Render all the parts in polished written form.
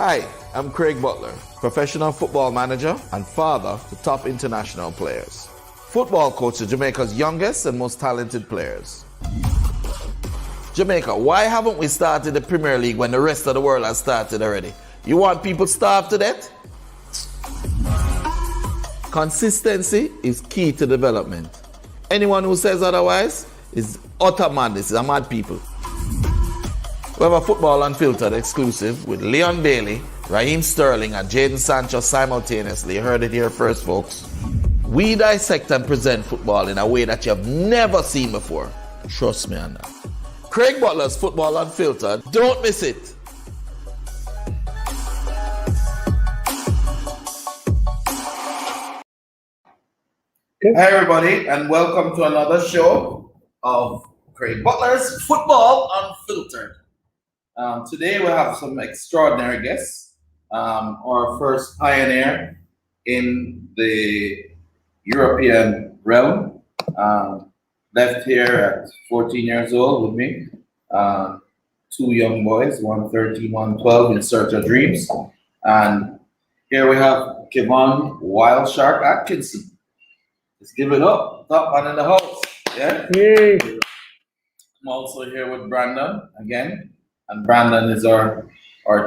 Hi, I'm Craig Butler, professional football manager and father to top international players. Football coach to Jamaica's youngest and most talented players. Jamaica, why haven't we started the Premier League when the rest of the world has started already? You want people starved to death? Consistency is key to development. Anyone who says otherwise is utter madness. These are mad people. We have a Football Unfiltered exclusive with Leon Bailey, Raheem Sterling, and Jadon Sancho simultaneously. You heard it here first, folks. We dissect and present football in a way that you've never seen before. Trust me on that. Craig Butler's Football Unfiltered. Don't miss it. Hi everybody, and welcome to another show of Craig Butler's Football Unfiltered. Today we have some extraordinary guests. Our first pioneer in the European realm, left here at 14 years old with me. Two young boys, one 13, one 12, in search of dreams. And here we have Kevon Wild Shark Atkinson. Let's give it up. Top man in the house. Yeah. Yay. I'm also here with Brandon again. And Brandon is our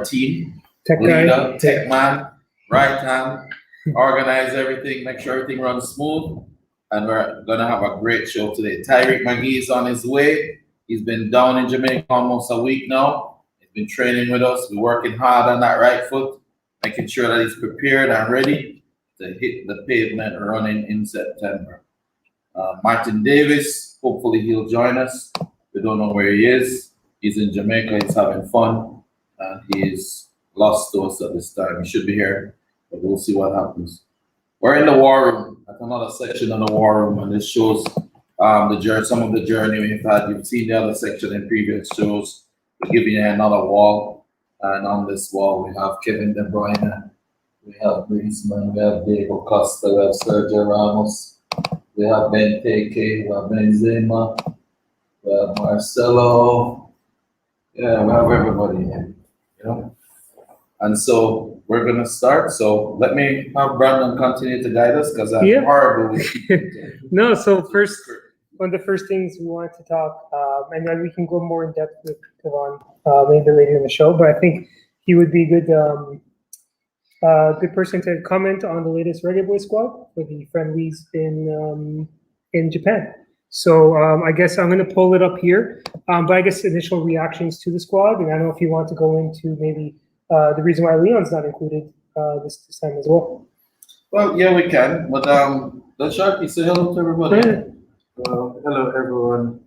team Tech leader, guy. tech man, right hand, organize everything, make sure everything runs smooth. And we're gonna have a great show today. Tyreek McGee is on his way. He's been down in Jamaica almost a week now. He's been training with us. We're working hard on that right foot, making sure that he's prepared and ready to hit the pavement running in September. Martin Davis, hopefully he'll join us. We don't know where he is. He's in Jamaica, he's having fun, and he's lost to us at this time. He should be here, but we'll see what happens. We're in the war room, at another section of the war room, and this shows some of the journey we've had. You've seen the other section in previous shows. We're giving you another wall, and on this wall we have Kevin De Bruyne, we have Griezmann, we have Diego Costa, we have Sergio Ramos, we have Benteke, we have Benzema, we have Marcelo. Yeah, we have everybody here, you know. And so we're gonna start. So let me have Brandon continue to guide us because I'm horrible with No, so one of the first things we wanted to talk, and then we can go more in depth with Kevon maybe later in the show, but I think he would be a good person to comment on the latest Reggae Boy squad for the friendlies in Japan. So I guess I'm going to pull it up here, but I guess initial reactions to the squad, and I don't know if you want to go into maybe the reason why Leon's not included this time as well. Well, yeah, we can, but the Sharky, say hello to everybody. Hello everyone.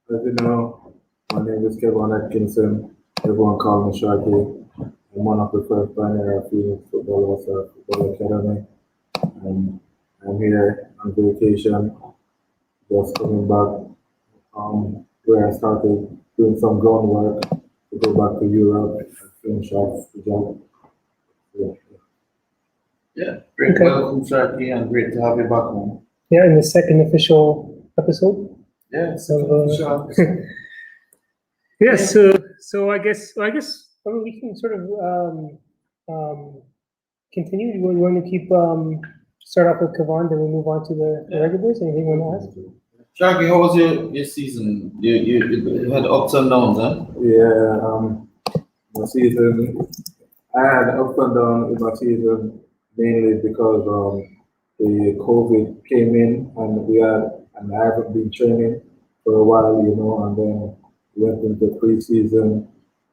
As you know, my name is Kevon Atkinson. Everyone calls me Sharky. I'm one of the first pioneer of Phoenix Football Academy. I'm here on vacation, just coming back where I started doing some groundwork to go back to Europe and finish off the job. Yeah, great. Okay. Welcome, Sharky, and great to have you back home. Yeah, in the second official episode. Yeah, yeah. So I guess we can sort of continue. You want to keep start off with Kevon, then we move on to the regular boys. Anything you want to ask? Sharky, how was your season? You had ups and downs, huh? Yeah, my season, I had ups and downs in my season mainly because the COVID came in and I haven't been training for a while, you know, and then went into pre-season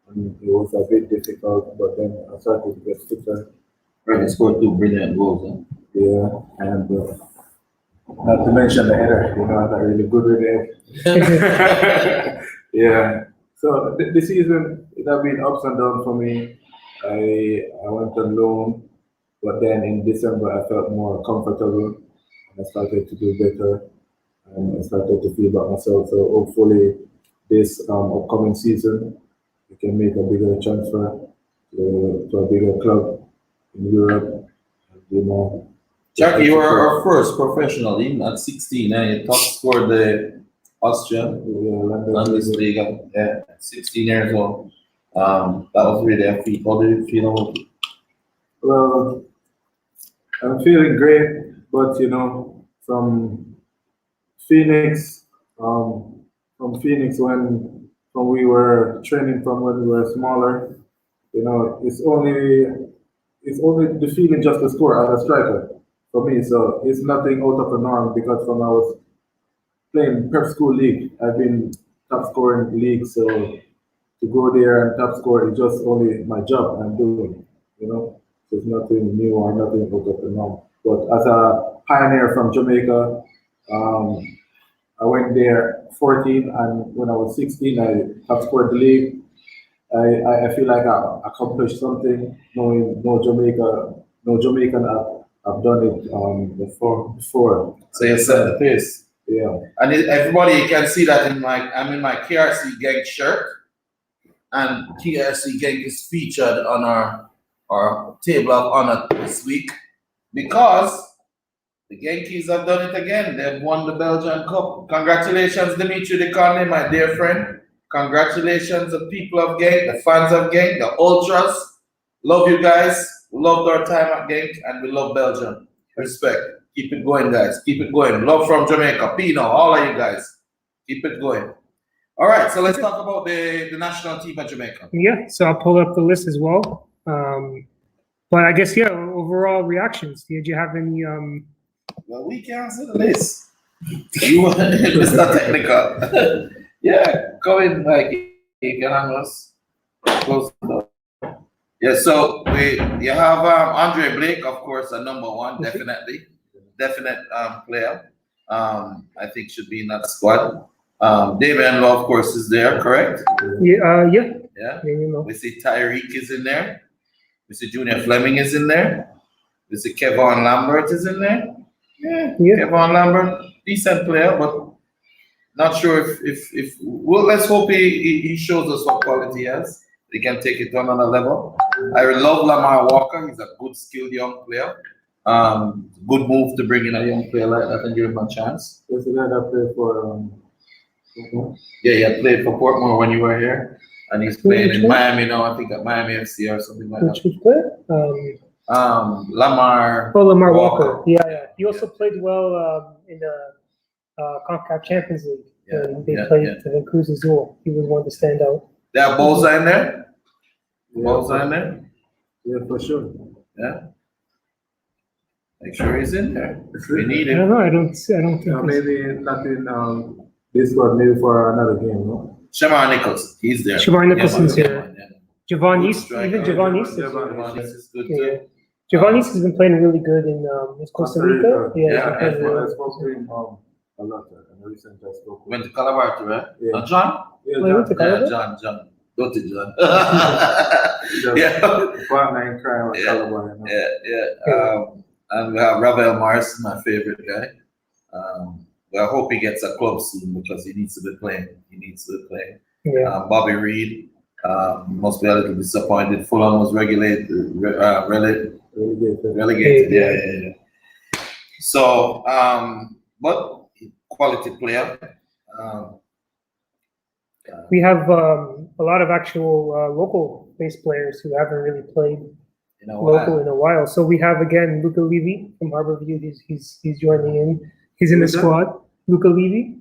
and it was a bit difficult, but then I started to get fitter. Right, you scored 2 brilliant goals, huh? Yeah, and not to mention the header, you know, I'm not really good with it. Yeah, so the season, it has been ups and downs for me. I went on loan, but then in December I felt more comfortable and I started to do better and I started to feel about myself. So hopefully this upcoming season we can make a bigger transfer to a bigger club in Europe. You know, Jackie, you were our first professional team at 16, and you top scored the Austrian Landesliga. Yeah, 16 years old. That was really a feat. How did you feel? Well, I'm feeling great, but you know, Phoenix, from Phoenix when we were training from when we were smaller, you know, it's only the feeling just to score as a striker for me. So it's nothing out of the norm because from I was playing prep school league, I've been top scoring league. So to go there and top score is just only my job I'm doing, you know. There's nothing new or nothing out of the norm. But as a pioneer from Jamaica, um, I went there 14, and when I was 16, I top scored the league. I feel like I accomplished something. No Jamaican have done it before. So you set the pace. Yeah. And everybody, you can see that I'm in my KRC gang shirt, and KRC gang is featured on our table of honor this week because the Yankees have done it again. They've won the Belgian Cup. Congratulations, Dimitri Deconde, my dear friend. Congratulations, the people of Genk, the fans of Genk, the ultras. Love you guys. Loved our time at Genk, and we love Belgium. Respect. Keep it going, guys. Keep it going. Love from Jamaica. Pino, all of you guys. Keep it going. All right, so let's talk about the national team of Jamaica. Yeah, so I'll pull up the list as well. But I guess, yeah, overall reactions. Did you have any? Well, we can answer the list. It's not technical. Yeah, go in, like, you can hang us. Close the door. Yeah, so you have Andre Blake, of course, a number one, definitely. Definite player. I think should be in that squad. Damian Law, of course, is there, correct? Yeah. Yeah. You know. We see Tyreek is in there. We see Junior Fleming is in there. We see Kevon Lambert is in there. Yeah. Kevon Lambert, decent player, but not sure if well, let's hope he shows us what quality he has. They can take it to another level. I love Lamar Walker. He's a good, skilled young player. Good move to bring in a young player like that and give him a chance. There's a guy that played for Yeah, he had played for Portmore when you were here, and he's playing in Miami now. I think at Miami FC or something like that. Which player? Lamar. Oh, Lamar Walker. Yeah. He also played well in the CONCACAF Champions League. They played the Cruz Azul. He was one to stand out. They have Boza in there? Yeah, Boza in there? Yeah, for sure. Yeah. Make sure he's in there. We need I him. don't know. I don't think. Maybe not in this squad, maybe for another game, no? Shamar Nichols, he's there. Shamar Nicholson's here. Javon East, striker. even Javon East. Javon East is good Yeah. too. Javon East has been playing really good in Costa Rica. Yeah, I spoke to him a lot in recent I spoke. Went to Calabar too, right? Yeah. John? Yeah, Wait, went to Calabar? John. Go to John. yeah. Partner in crime at Calabar, you know? Yeah. And we have Ravel Morrison, my favorite guy. I hope he gets a club soon because he needs to be playing. Yeah. Bobby Reed must be a little disappointed. Fulham was relegated. Yeah. So, but quality player. We have a lot of actual local based players who haven't really played local in a while. So we have again Luca Levy from Harborview. He's joining in. He's in the squad. Luca Levy.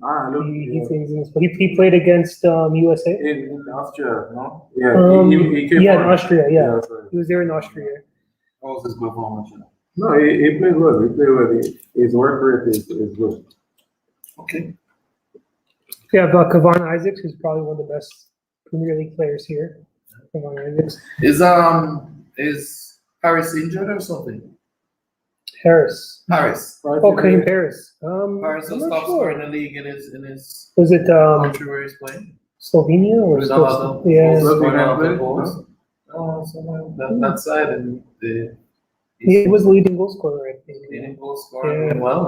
He's in the squad. He played against USA. In Austria, no? Yeah. He came in Austria. Yeah. Sorry. He was there in Austria. What was his performance? No, he played well. His work rate is good. Okay. We have Kevon Isaacs, who's probably one of the best Premier League players here. Kevon Isaacs. Is Harris injured or something? Harris. Okay, Harris. Harris will stop scoring in the league in his Was it country where he's playing. Slovenia or That side and he was the leading goal scorer, I think. Leading goal scorer doing well,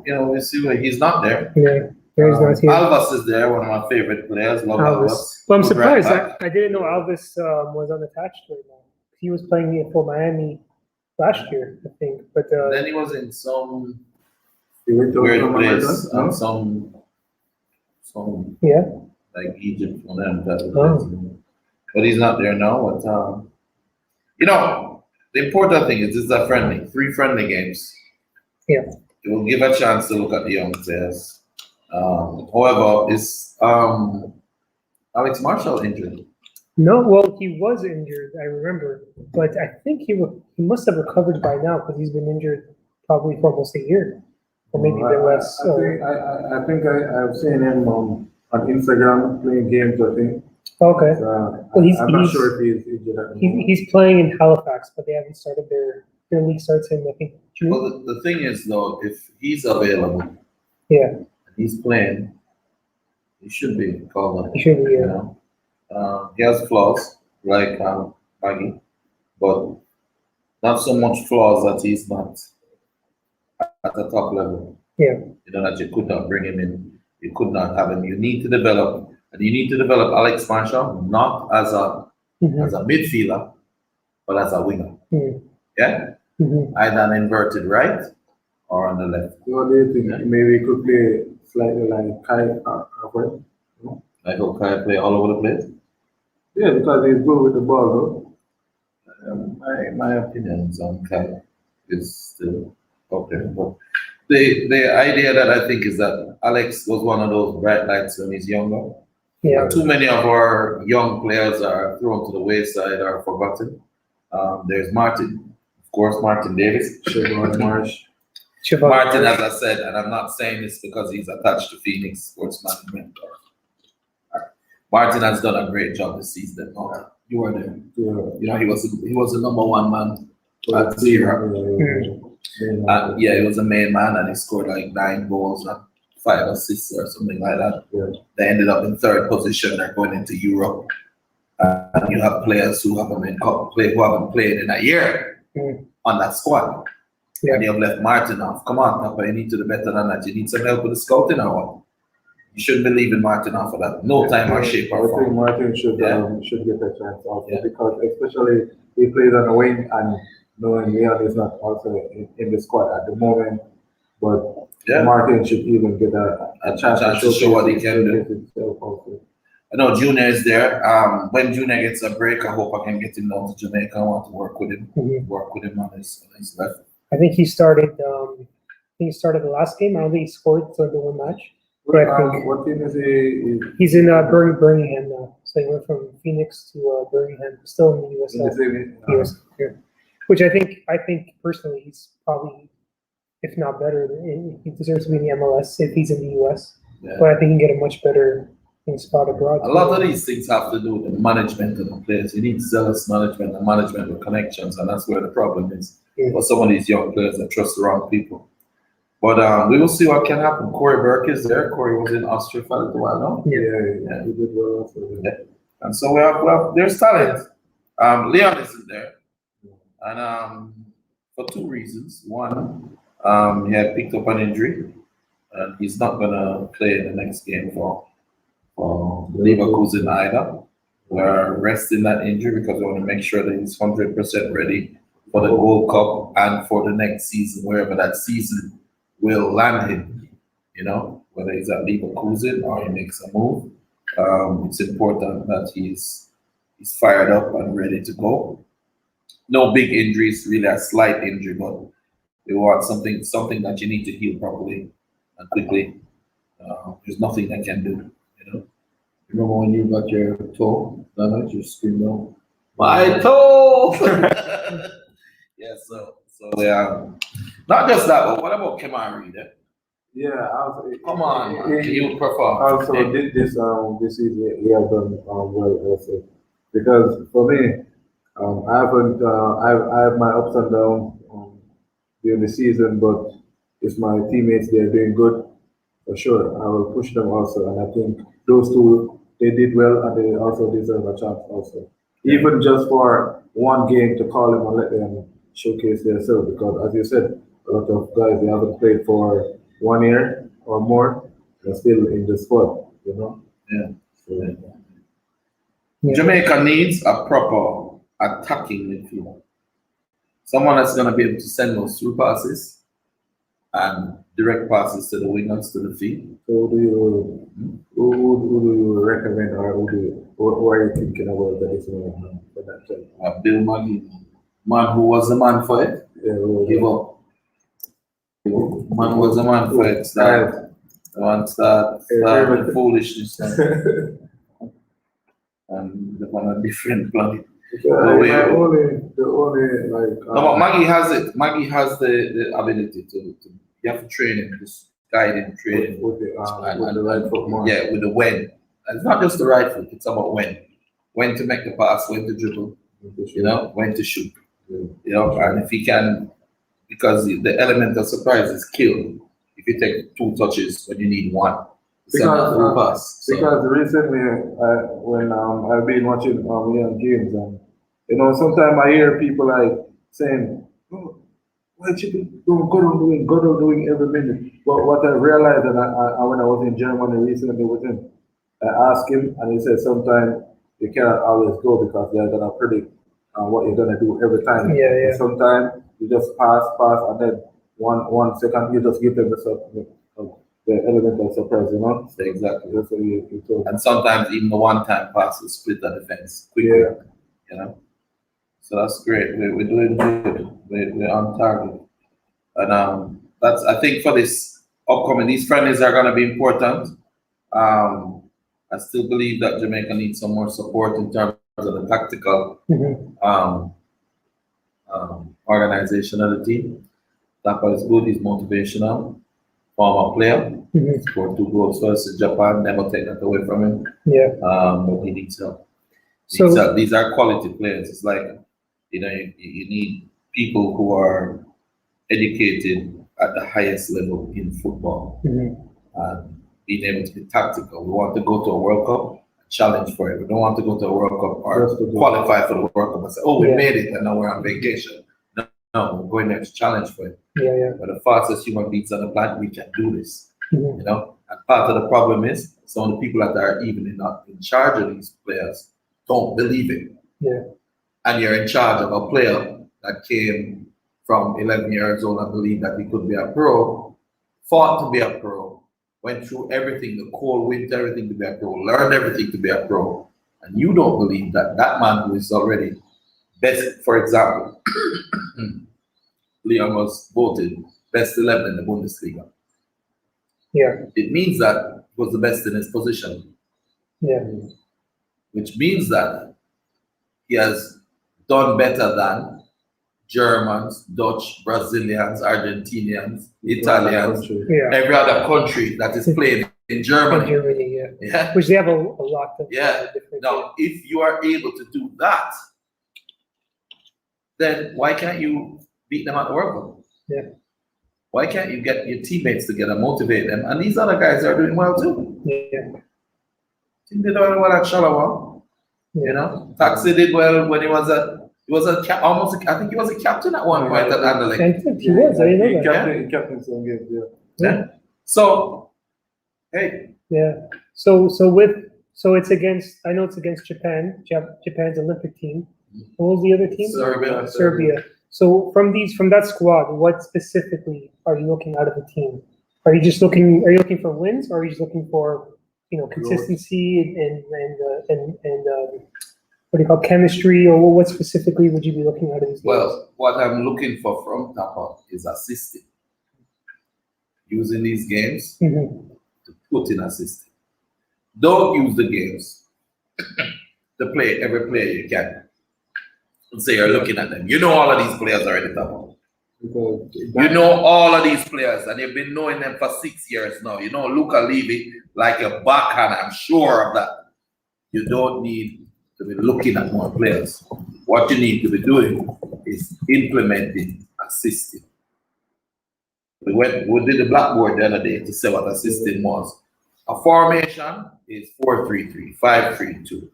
and we see where he's not there. Yeah. He's not here. Alvas is there, one of my favorite players. Love Alvas. Well, I'm surprised. I didn't know Alvas was unattached right now. He was playing for Miami last year, I think. But then he was in some weird place and some yeah, like Egypt for them. but he's not there now. But you know, the important thing is this is a friendly, 3 friendly games. Yeah. It will give a chance to look at the young players. However, is Alex Marshall injured? No, well, he was injured, I remember, but I think he must have recovered by now because he's been injured probably for almost a year, or maybe a bit less. I think I've seen him on Instagram playing games. I think. Okay. Well, Well, I'm not sure if he's injured at the moment. He's playing in Halifax, but they haven't started their league starts in, I think, June. Well, the thing is though, if he's available, Yeah, and he's playing, he should be called up. he should be. You know, he has flaws like Maggie, but not so much flaws that he's not at the top level. Yeah. You know that you could not bring him in, you could not have him. You need to develop, and you need to develop Alex Marshall not as a midfielder, but as a winger. Yeah, either an inverted right or on the left. What do you think? Maybe he could play slightly like Kai Havertz? Like how Kai play all over the place. Yeah, because he's good with the ball, My opinions on Kai is still okay, but the idea that I think is that Alex was one of those bright lights when he's younger. Yeah. Too many of our young players are thrown to the wayside or forgotten. There's Martin, of course, Martin Davis. Siobhan Marsh. Martin, as I said, and I'm not saying this because he's attached to Phoenix Sports Management. Martin has done a great job this season. You were there. Yeah. You know, he was the #1 man at zero. Yeah, he was a main man, and he scored like 9 goals and 5 assists or something like that. Yeah. They ended up in 3rd position. They're going into Europe. And you have players who haven't played in a year on that squad. Yeah. And you have left Martin off. Come on, Papa, you need to do better than that. You need some help with the scouting or what? You shouldn't be leaving Martin off for that. No time or shape or I think form. Martin should get a chance also because especially he plays on the wing and knowing Leon is not also in the squad at the moment, but Martin should even get a chance to show what he can do. Himself also. I know Junior is there. When Junior gets a break, I hope I can get him down to Jamaica. I want to work with him. Work with him on his left. I think he started. The last game. I don't think he scored for the one match. But I think What team is he? he's in Birmingham now. So he went from Phoenix to Birmingham, still in the USL. US, yeah. Which I think personally he's probably, if not better, he deserves to be in the MLS if he's in the US. Yeah. But I think he can get a much better spot abroad. A lot of these things have to do with the management of the players. You need zealous management and management with connections, and that's where the problem is. Yeah. For some of these young players that trust the wrong people. But we will see what can happen. Corey Burke is there. Corey was in Austria for a little while now. Yeah. He did well also. Yeah. And so we have there's talent. Leon isn't there. And for 2 reasons. One, he had picked up an injury and he's not gonna play in the next game for Leverkusen either. We're resting that injury because we want to make sure that he's 100% ready for the Gold Cup and for the next season, wherever that season will land him, you know, whether he's at Leverkusen or he makes a move. It's important that he's fired up and ready to go. No big injuries, really a slight injury, but we want something that you need to heal properly and quickly. There's nothing I can do, you know. Remember when you got your toe damage, you screamed out, "My toe!" Yeah, so yeah. Not just that, but what about Kemar Reed? Yeah, Come on, you perform. Also, this season he has done well also because for me, I have my ups and downs during the season, but if my teammates they're doing good, for sure I will push them also, and I think those two they did well and they also deserve a chance also, even just for one game to call them and let them showcase themselves because as you said. A lot of guys they haven't played for 1 year or more. They're still in the squad, you know. Yeah. So, Jamaica needs a proper attacking midfielder. Someone that's gonna be able to send those through passes and direct passes to the wingers to the feet. So who do you recommend, or who are you thinking about that is right now for that job? Bill Maggie, man who was the man for it, Yeah, give up. Man who was the man for it, start the foolishness and on a different planet. The only like. No, but Maggie has it. Maggie has the ability to you have to train him, just guide him, train him. With the right foot more. Yeah, with the when. And it's not just the right foot, it's about when. When to make the pass, when to dribble, you know, when to shoot. Yeah. You know, and if he can, because the element of surprise is killed if you take 2 touches when you need 1. Because recently, when I've been watching young games, and you know, sometimes I hear people like saying, "Oh, why should you go on doing every minute?" But what I realized, and when I was in Germany recently with him, I asked him, and he said sometimes you cannot always go because they're gonna predict what you're gonna do every time. Yeah. And sometimes you just pass, and then one second you just give them the element of surprise, you know? Exactly. That's what you told. And sometimes even the one-time pass will split the defense quickly, Yeah. you know? So that's great. We're doing good. We're on target. And that's, I think for this upcoming, these friendlies are going to be important. I still believe that Jamaica needs some more support in terms of the tactical organization of the team. Tapa is good, he's motivational. Former player, scored 2 goals first in Japan, never take that away from him. Yeah. But he needs help. These are quality players. It's like, you know, you need people who are educated at the highest level in football and being able to be tactical. We want to go to a World Cup, challenge for it. We don't want to go to a World Cup or qualify for the World Cup and say, oh, we made it and now we're on vacation. No, we're going there to challenge for it. Yeah. We're the fastest human beings on the planet. We can do this. You know, and part of the problem is some of the people that are even not in charge of these players don't believe it. Yeah. And you're in charge of a player that came from 11 years old and believed that he could be a pro, fought to be a pro, went through everything, the cold winter, everything to be a pro, learned everything to be a pro, and you don't believe that that man who is already best, for example, Leon was voted best 11 in the Bundesliga. Yeah. It means that he was the best in his position. Yeah. Which means that he has done better than Germans, Dutch, Brazilians, Argentinians, Italians, every other country that is playing in Germany. Yeah. Which they have a lot of different. Now, if you are able to do that, then why can't you beat them at the World Cup? Yeah. Why can't you get your teammates together, motivate them? And these other guys are doing well too. Yeah. I think they're doing well at Shalawa. You know, Taxi did well when he was a I think he was a captain at one point at Anderlecht. He was, I didn't know that. Captain some games, yeah. So, hey. Yeah. So it's against, I know it's against Japan, Japan's Olympic team. What was the other team? Serbia. So from that squad, what specifically are you looking out of the team? Are you looking for wins, or are you just looking for, you know, consistency and what do you call chemistry, or what specifically would you be looking at in these games? Well, what I'm looking for from Tapa is assisting. Using these games to put in assisting. Don't use the games to play every player you can. And say you're looking at them. You know all of these players already, Tapa. You know all of these players, and you've been knowing them for 6 years now. You know Luca Levy like a backhand, I'm sure of that. You don't need to be looking at more players. What you need to be doing is implementing, assisting. We did the blackboard the other day to say what assisting was. A formation is 4-3-3, 5-3-2,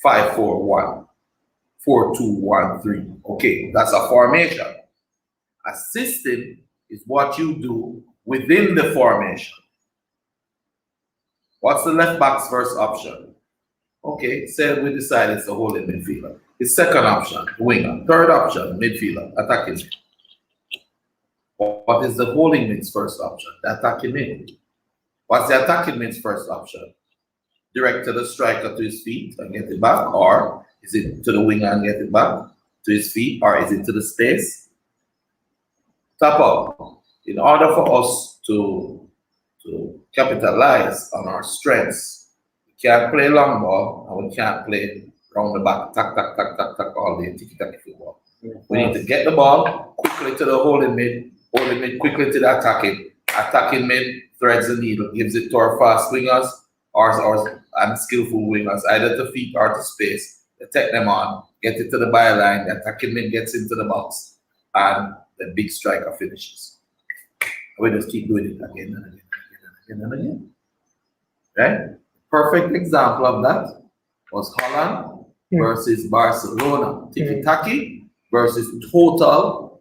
5-4-1, 4-2-1-3. Okay, that's a formation. Assisting is what you do within the formation. What's the left back's first option? Okay, say we decide it's a holding midfielder. His second option, winger. Third option, midfielder, attacking. What is the holding mid's first option? The attacking mid. What's the attacking mid's first option? Direct to the striker to his feet and get it back, or is it to the winger and get it back to his feet, or is it to the space? Top up. In order for us to capitalize on our strengths, we can't play long ball and we can't play round the back, tack, tack, tack, tack, tack, all day, tiki-taki football. We need to get the ball quickly to the holding mid quickly to the attacking mid threads the needle, gives it to our fast wingers or unskillful wingers, either to feet or to space. They take them on, get it to the byline, the attacking mid gets into the box, and the big striker finishes. We just keep doing it again and again and again and again. Right? Perfect example of that was Holland versus Barcelona. Tiki-taki versus total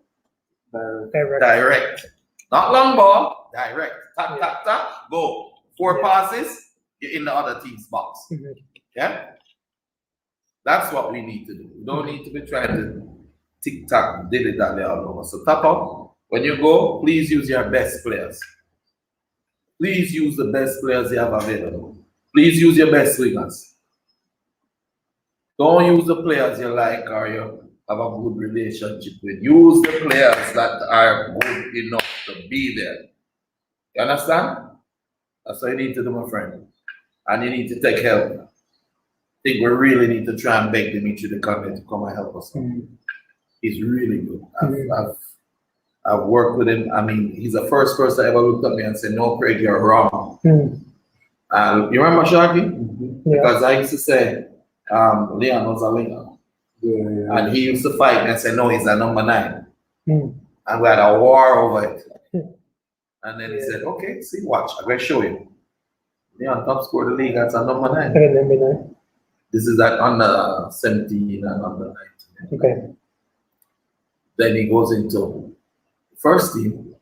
direct. Not long ball, direct. Tap, tap, tap, go. 4 passes, you're in the other team's box. Yeah? That's what we need to do. We don't need to be trying to tick-tock, dilly-dally all over. So tap up. When you go, please use your best players. Please use the best players you have available. Please use your best wingers. Don't use the players you like or you have a good relationship with. Use the players that are good enough to be there. You understand? That's what you need to do, my friend. And you need to take help. I think we really need to try and beg Dimitri to come and help us. He's really good. I've worked with him. I mean, he's the first person that ever looked at me and said, "No, Craig, you're wrong." You remember Sharky? Because I used to say, Leon was a winger. And he used to fight me and say, "No, he's a number 9. And we had a war over it. And then he said, "Okay, see, watch. I'm going to show you. Leon top scorer of the league, that's a number 9. This is at under 17 and under 19. Okay. Then he goes into first team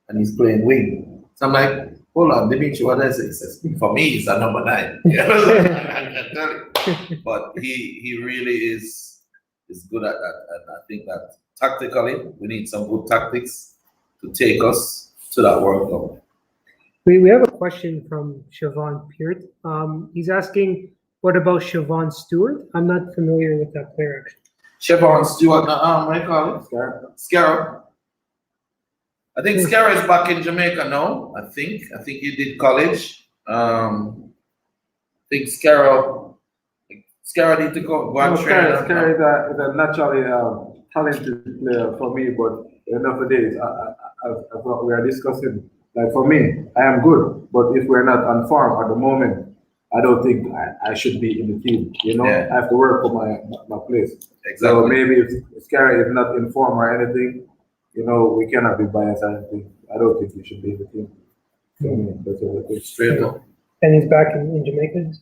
and he's playing wing. So I'm like, hold on, Dimitri, what does it? He says, for me, he's a number 9. But he really is good at that. And I think that tactically, we need some good tactics to take us to that World Cup. We have a question from Siobhan Peart. He's asking, what about Siobhan Stewart? I'm not familiar with that player, actually. Siobhan Stewart, what do you call it? Scarab. I think Scarab is back in Jamaica now. I think he did college. I think Scarab need to go and train. Scarab is a naturally talented player for me, but enough of days, as what we are discussing, like for me, I am good, but if we're not on form at the moment, I don't think I should be in the team. You know, I have to work for my place. Exactly. So maybe if Scarab is not in form or anything, you know, we cannot be biased. I don't think we should be in the team. That's what I think. Straight up. And he's back in Jamaica?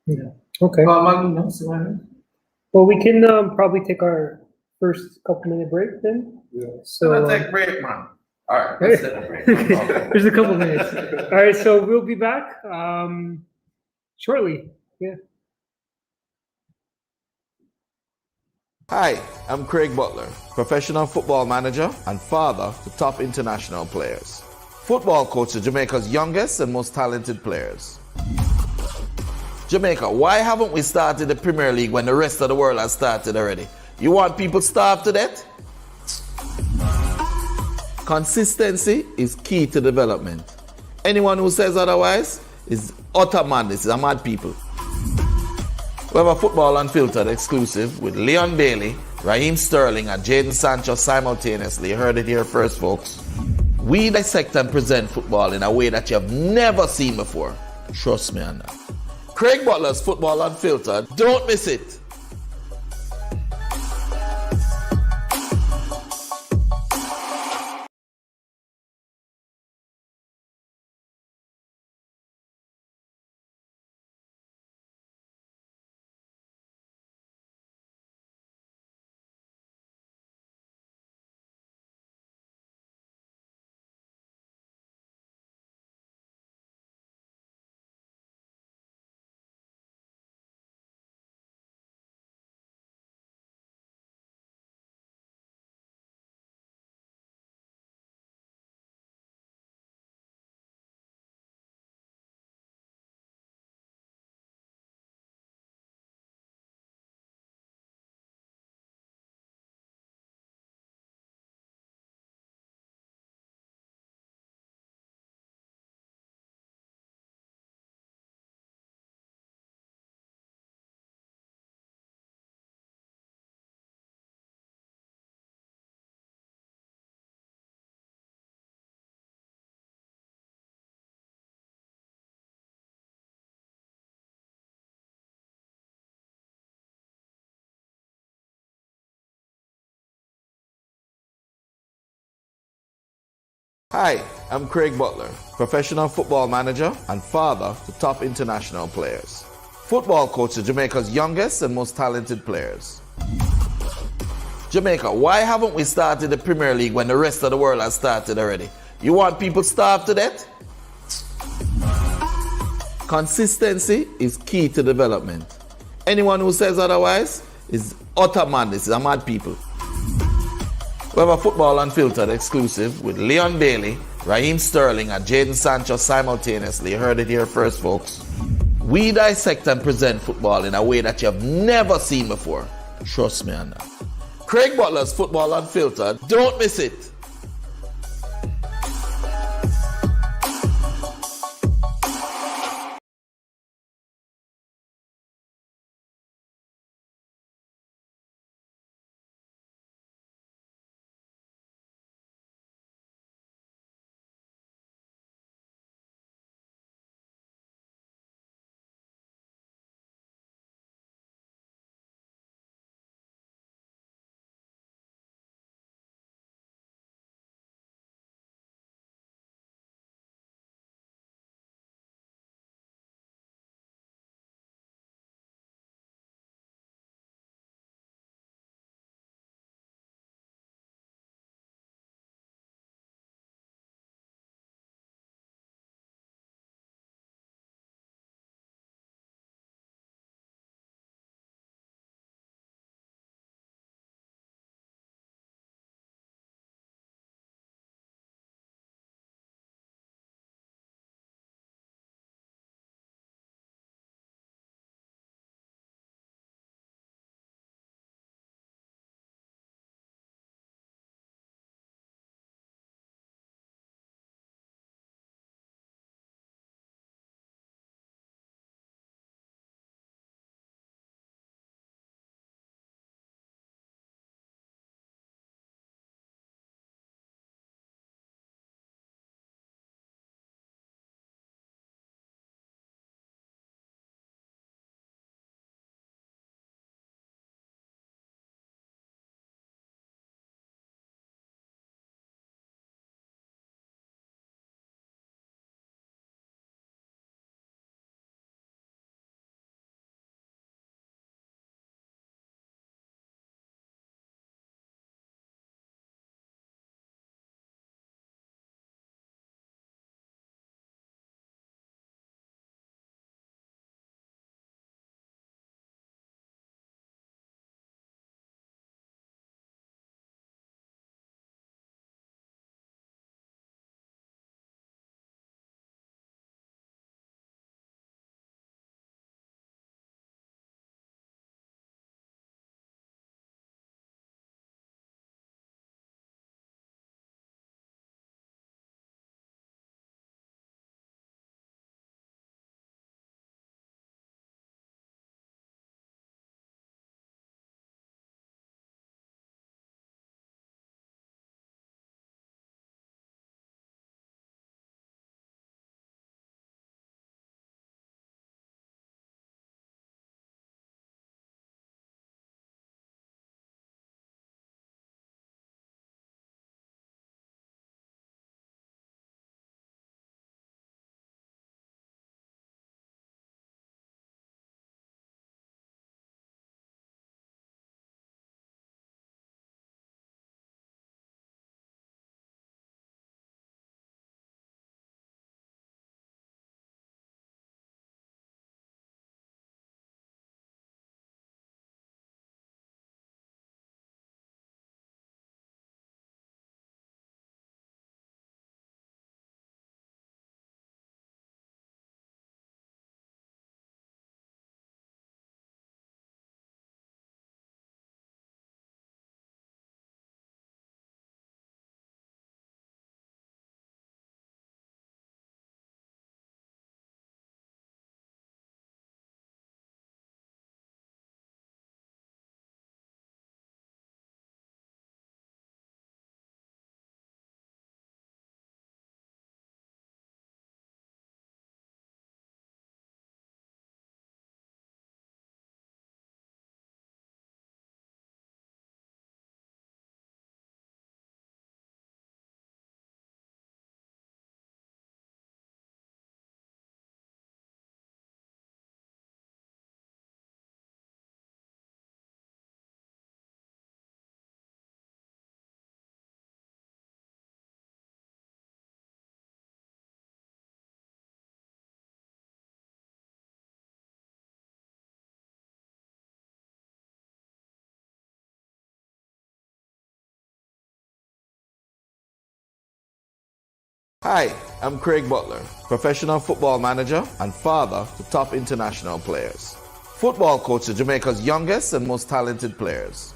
Yeah. Okay. Well, we can probably take our first couple-minute break then. Yeah. So take a break, man. All right, let's take a break. There's a couple minutes. All right, so we'll be back shortly. Yeah. Hi, I'm Craig Butler, professional football manager and father to top international players. Football coach to Jamaica's youngest and most talented players. Jamaica, why haven't we started the Premier League when the rest of the world has started already? You want people starved to death? Consistency is key to development. Anyone who says otherwise is utter madness. These are mad people. We have a Football Unfiltered exclusive with Leon Bailey, Raheem Sterling, and Jadon Sancho simultaneously. You heard it here first, folks. We dissect and present football in a way that you have never seen before. Trust me on that. Craig Butler's Football Unfiltered. Don't miss it. Hi, I'm Craig Butler, professional football manager and father to top international players. Football coach to Jamaica's youngest and most talented players. Jamaica, why haven't we started the Premier League when the rest of the world has started already? You want people starved to death? Consistency is key to development. Anyone who says otherwise is utter madness. These are mad people. We have a Football Unfiltered exclusive with Leon Bailey, Raheem Sterling, and Jadon Sancho simultaneously. You heard it here first, folks. We dissect and present football in a way that you've never seen before. Trust me on that. Craig Butler's Football Unfiltered. Don't miss it. Hi, I'm Craig Butler, professional football manager and father to top international players. Football coach to Jamaica's youngest and most talented players.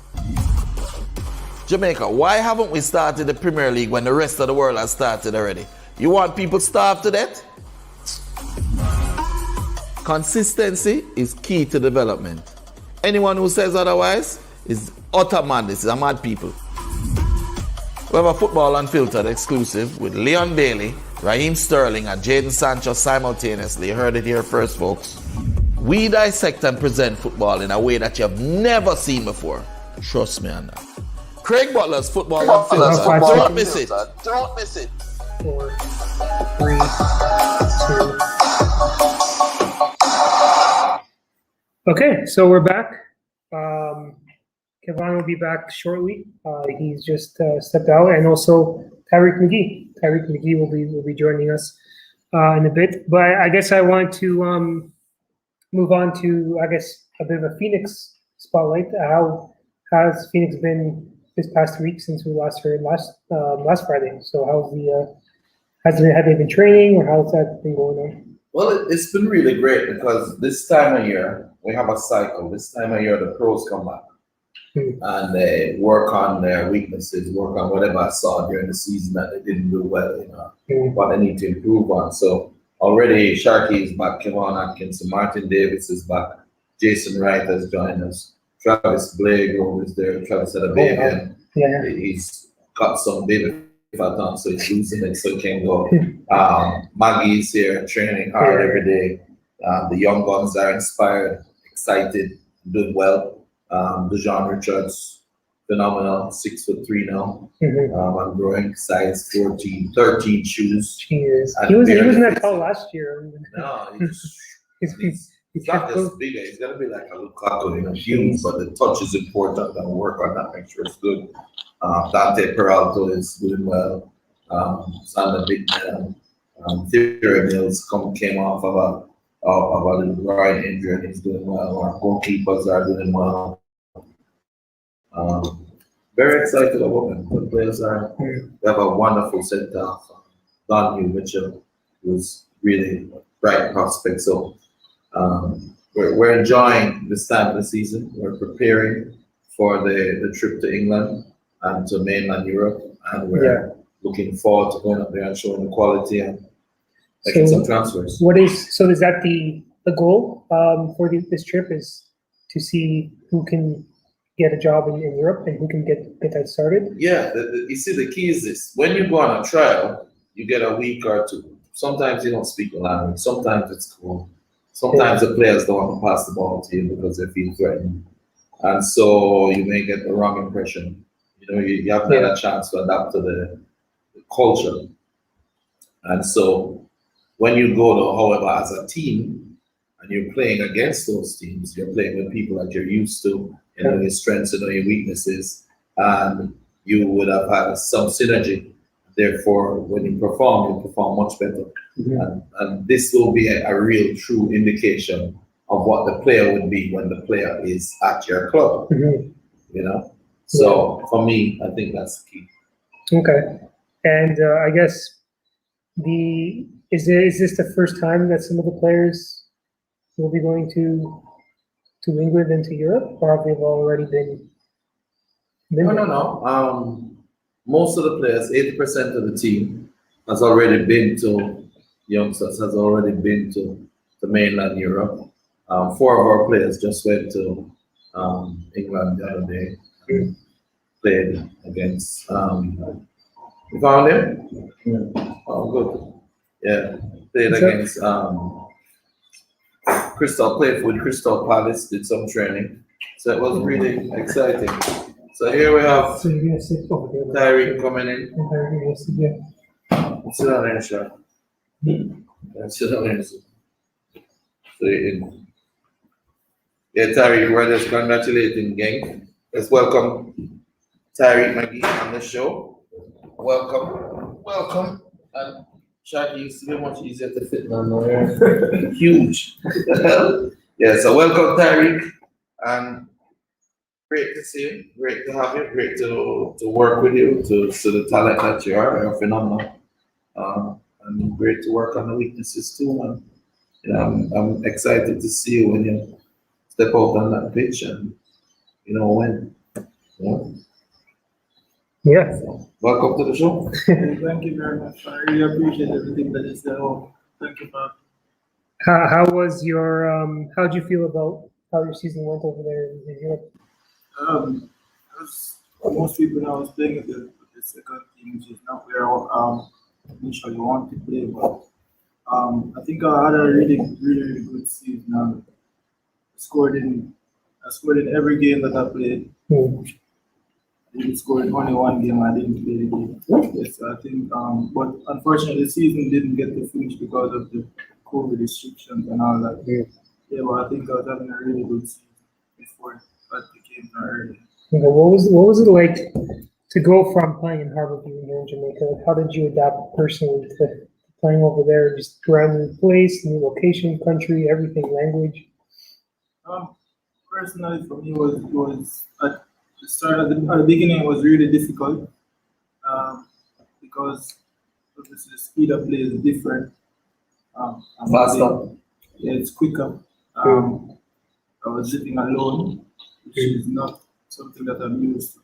Jamaica, why haven't we started the Premier League when the rest of the world has started already? You want people starved to death? Consistency is key to development. Anyone who says otherwise is utter madness, is mad people. We have a Football Unfiltered exclusive with Leon Bailey, Raheem Sterling, and Jadon Sancho simultaneously. You heard it here first, folks. We dissect and present football in a way that you've never seen before. Trust me on that. Craig Butler's Football Unfiltered. Don't miss it. Don't miss it. 4, 3, 2. Okay, so we're back. Kevon will be back shortly. He's just stepped out, and also Tyreek McGee. Tyreek McGee will be joining us in a bit. But I guess I want to move on to a bit of a Phoenix spotlight. How has Phoenix been this past week since we last heard last Friday? So have they been training, or how's that been going on? Well, it's been really great because this time of year we have a cycle. This time of year the pros come back. And they work on their weaknesses, work on whatever I saw during the season that they didn't do well, what they need to improve on. So already Sharkey is back, Kevon Atkinson, Martin Davis is back, Jason Wright has joined us, Travis Blake is there, Travis had a baby, and he's got some baby fat on, so he's losing it, so he can go. Maggie's here training hard every day. The young guns are inspired, excited, doing well. Dejan Richards, phenomenal, 6'3" now. I'm growing, size 14, 13 shoes. He wasn't that tall last year. No, he's not just bigger. He's gonna be like a Lukaku, huge, but the touch is important and work on that. Make sure it's good. Dante Peralta is doing well. Sander Bigman, Theory Mills came off of a little groin injury and he's doing well. Our goalkeepers are doing well. Very excited about them. The players are. We have a wonderful center, Don Mitchell, who's really a bright prospect. So we're enjoying this time of the season. We're preparing for the trip to England and to mainland Europe, and we're looking forward to going up there and showing the quality and making some transfers. Is that the goal for this trip, is to see who can get a job in Europe and who can get that started? Yeah, you see, the key is this: when you go on a trial, you get a week or two. Sometimes you don't speak the language. Sometimes it's cool. Sometimes the players don't want to pass the ball to you because they feel threatened, and so you may get the wrong impression. You haven't had a chance to adapt to the culture, and so when you go to, however, as a team, and you're playing against those teams, you're playing with people that you're used to, your strengths and your weaknesses, and you would have had some synergy. Therefore, when you perform much better. And this will be a real, true indication of what the player would be when the player is at your club. So for me, I think that's the key. Okay, and I guess is this the first time that some of the players will be going to England and to Europe, or have they already been? No. Most of the players, 80% of the team, has already been to youngsters, has already been to mainland Europe. 4 of our players just went to England the other day. Played against. You found him? Yeah. Oh, good. Yeah, played against played with Crystal Palace, did some training. So it was really exciting. So here we have Tyreek coming in. Sit down there, Sean. Sit down there. So Tyreek, we're just congratulating gang. Let's welcome Tyreek McGee on the show. Welcome. And Shaggy used to be much easier to fit now. Huge. So welcome Tyreek, and great to see you, great to have you, great to work with you, to the talent that you are. You're phenomenal. And great to work on the weaknesses too. And I'm excited to see you when you step out on that pitch and win. Yeah. So, welcome to the show. Thank you very much. I really appreciate everything that you said. Oh, thank you for. How was your how'd you feel about how your season went over there in Europe? As most people now was playing with the second team, which is not where initially want to play, but I think I had a really good season. I scored in every game that I played. I didn't score in only one game. I didn't play the game. Yes, I think. But unfortunately, the season didn't get to finish because of the COVID restrictions and all that. Yeah, but I think I was having a really good season before that became early. What was it like to go from playing in Harborview here in Jamaica? Like, how did you adapt personally to playing over there? Just brand new place, new location, country, everything, language. Personally, for me, was at the start at the beginning it was really difficult because obviously the speed of play is different. Faster. Yeah, it's quicker. I was living alone, which is not something that I'm used to.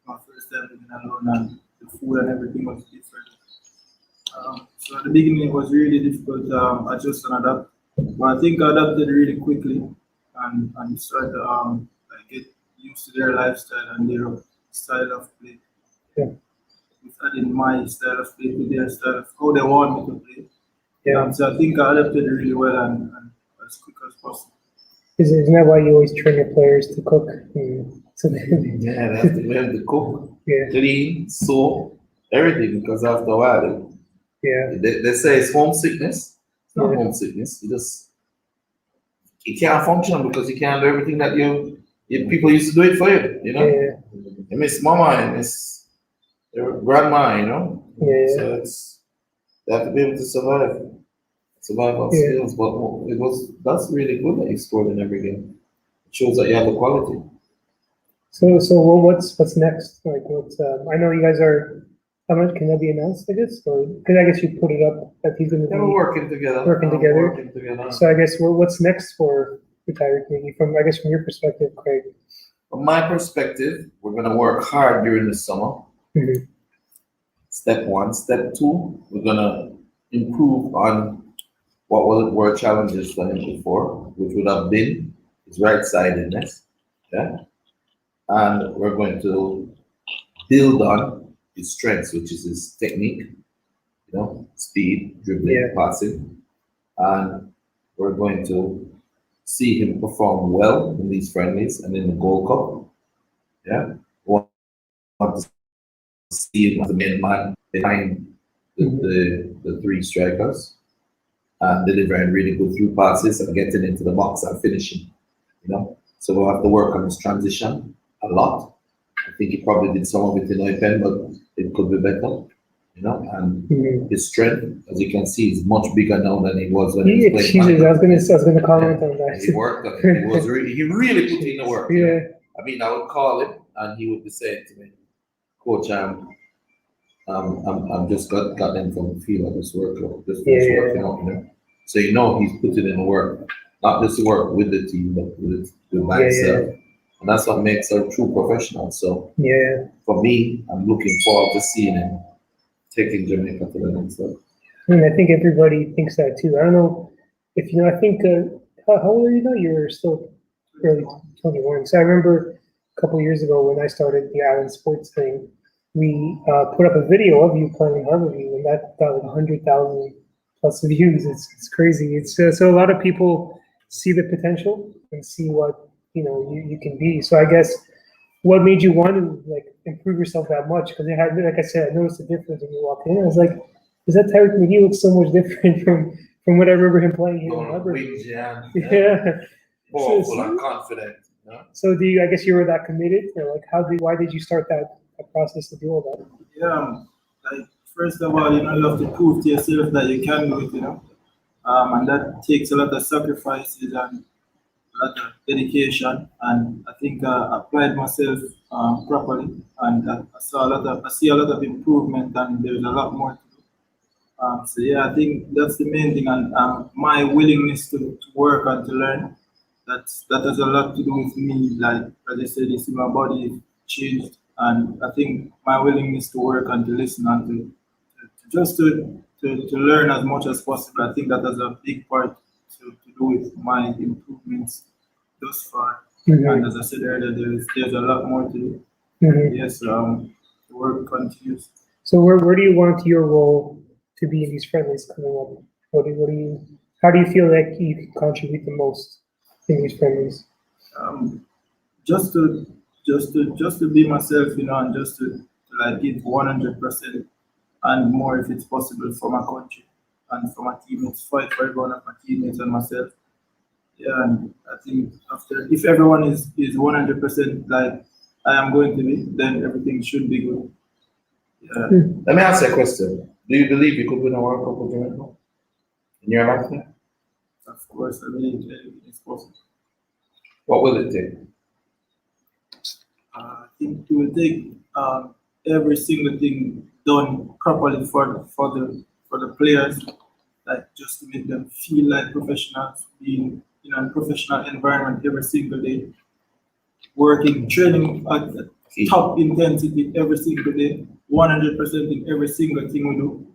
My first time living alone, and the food and everything was different. So at the beginning it was really difficult to adjust and adapt. But I think I adapted really quickly and started to get used to their lifestyle and their style of play. Yeah. With adding my style of play to their style of how they want me to play. Yeah. So I think I adapted really well and as quick as possible. Isn't that why you always train your players to cook? So Yeah, they have to learn to cook, yeah, clean, sew, everything, because after a while, yeah, they say it's homesickness. It's not Yeah. homesickness. You can't function because you can't do everything that people used to do it for you. yeah, You miss mama, you miss your grandma, Yeah. So they have to be able to survive on Yeah. skills. But that's really good that you scored in every game. It shows that you have the quality. So what's next? Like, what's I know you guys are. How much can that be announced? I guess, because I guess you put it up that he's going to They were be. working together. Working together. Working together. So I guess what's next for Tyreek McGee from your perspective, Craig? From my perspective, we're gonna work hard during the summer. Mhm. Step one. Step two, we're gonna improve on what were challenges for him before, which would have been his right-sidedness. Yeah. And we're going to build on his strengths, which is his technique, speed, dribbling, Yeah. passing. And we're going to see him perform well in these friendlies and in the Gold Cup. Yeah. We want to see him as the main man behind the three strikers and delivering really good through passes and getting into the box and finishing. So we'll have to work on his transition a lot. I think he probably did some of it in IPN, but it could be better. And his strength, as you can see, is much bigger now than he was when he was playing. Jesus, I was gonna comment on that. He worked on it. He really put in the work. Yeah. I mean, I would call him and he would be saying to me, "Coach, I'm just got them from the field. I just working out, So he's putting in the work, not just the work with the team, but with by himself. And that's what makes a true professional. So for me, I'm looking forward to seeing him taking Jamaica to the next level. And I think everybody thinks that too. I don't know if I think how old are you now? You're still early 21. So I remember a couple of years ago when I started the Island Sports thing, we put up a video of you playing in Harborview, and that got like 100,000 plus views. It's crazy. It's so a lot of people see the potential and see what you can be. So I guess what made you want to improve yourself that much? Because it had, like I said, I noticed the difference when you walked in. I was like, "Is that Tyreek McGee looks so much different from what I remember him playing here in Harborview?" Yeah. Powerful and confident. So I guess you were that committed, or why did you start that process to do all that? Yeah, first of all, you have to prove to yourself that you can do it, and that takes a lot of sacrifices and a lot of dedication. And I think I applied myself properly, and I see a lot of improvement, and there's a lot more to do. So yeah, I think that's the main thing, and my willingness to work and to learn. That has a lot to do with me. Like as I said, you see, my body changed, and I think my willingness to work and to listen and to learn as much as possible. I think that has a big part to do with my improvements thus far. And as I said earlier, there's a lot more to do. Yes, the work continues. So where do you want your role to be in these friendlies coming up? How do you feel like you can contribute the most in these friendlies? Just to be myself, and just to like give 100% and more if it's possible for my country and for my teammates, fight for everyone of my teammates and myself. Yeah, and I think if everyone is 100% like I am going to be, then everything should be good. Yeah. Let me ask you a question. Do you believe you could win a World Cup with Jamaica in your lifetime? Of course, I believe anything is possible. What will it take? I think it will take every single thing done properly for the players, like just to make them feel like professionals, being in a professional environment every single day, working, training at top intensity every single day, 100% in every single thing we do.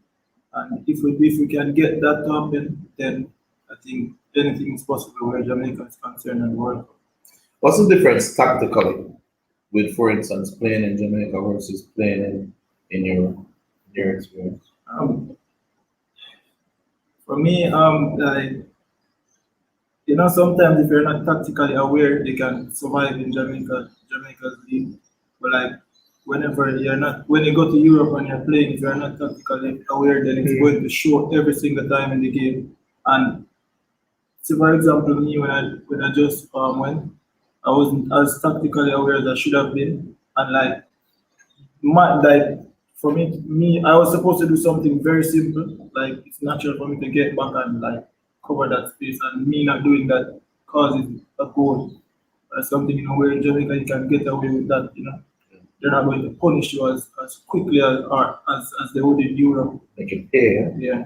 And if we can get that to happen, then I think anything is possible where Jamaica is concerned and the World Cup. What's the difference tactically with, for instance, playing in Jamaica versus playing in your experience? For me, like, sometimes if you're not tactically aware, you can survive in Jamaica's league. But like, when you go to Europe and you're playing, if you're not tactically aware, then it's going to show every single time in the game. And so, for example, me when I just went, I wasn't as tactically aware as I should have been, and for me, I was supposed to do something very simple. Like it's natural for me to get back and like cover that space, and me not doing that causes a goal. Something where in Jamaica you can get away with that. They're not going to punish you as quickly as they would in Europe. They can pay. Yeah.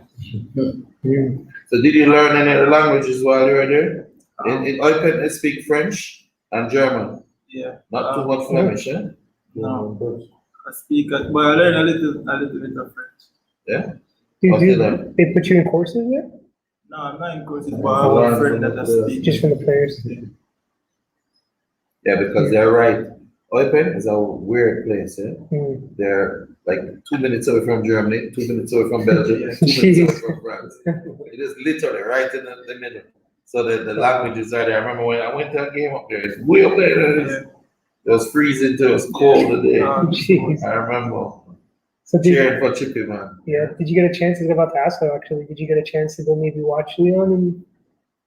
So did you learn any other languages while you were there? In Eupen, they speak French and German. Yeah. Not too much Flemish, eh? No. I speak, but I learned a little bit of French. Yeah. They put you in courses there? No, I'm not in courses, but I have a friend that I speak. Just from the players. Yeah, because they're right. Eupen is a weird place, eh? They're like 2 minutes away from Germany, 2 minutes away from Belgium, 2 minutes away from France. It is literally right in the middle. So the languages are there. I remember when I went to a game up there, it's way up there. It was freezing too, it was cold today. I remember. So cheering for Chippy, man. Yeah, did you get a chance, I was about to ask her actually, did you get a chance to go maybe watch Leon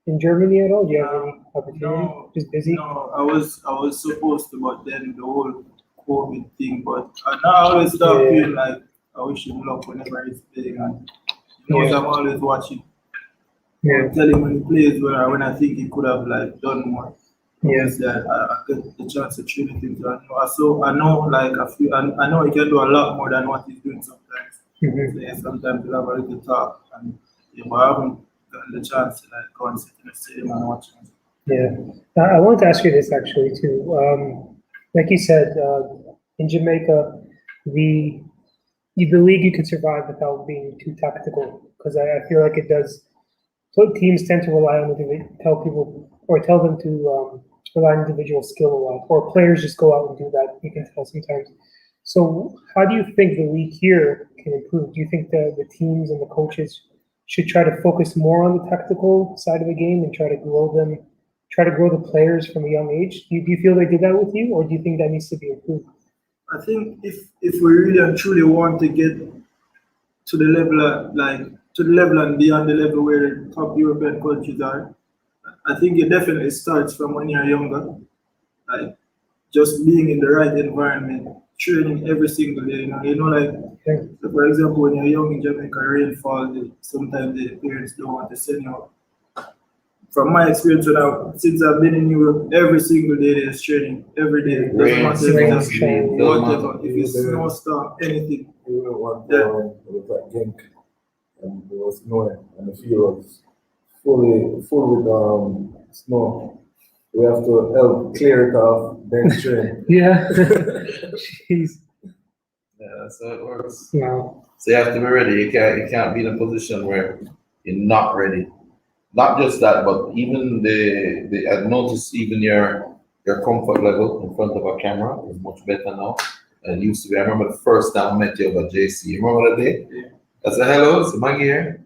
in Germany at all? Do you have any opportunity? No, just busy? No, I was supposed to, but then the whole COVID thing. But now I always start feeling like I wish him luck whenever he's playing, and I'm always watching. Yeah. Telling when he plays when I think he could have like done more. Yes. Yeah, I get the chance to train with him. So I know like I know he can do a lot more than what he's doing sometimes. So yeah, sometimes we'll have a little talk, but I haven't gotten the chance to like go and sit in the stadium and watch him. Yeah, I wanted to ask you this actually too. Like you said, in Jamaica, the league you can survive without being too tactical, because I feel like it does. So teams tend to rely on tell them to rely on individual skill a lot, or players just go out and do that. You can tell sometimes. So how do you think the league here can improve? Do you think the teams and the coaches should try to focus more on the tactical side of the game and try to grow the players from a young age? Do you feel they did that with you, or do you think that needs to be improved? I think if we really and truly want to get to the level and beyond the level where the top European countries are, I think it definitely starts from when you're younger, like just being in the right environment, training every single day. So for example, when you're young in Jamaica, rainfall, sometimes the parents don't want to send you out. From my experience since I've been in Europe, every single day there's training, every day. Doesn't matter if it's snowstorm, anything. and it was snowing, and the field was full with snow. We have to help clear it off, then train. Yeah. Jeez. Yeah, that's how it works. No. So you have to be ready. You can't be in a position where you're not ready. Not just that, but even the I've noticed even your comfort level in front of a camera is much better now than it used to be. I remember the first time I met you over JC. You remember that day? Yeah. I said, hello, it's Maggie here.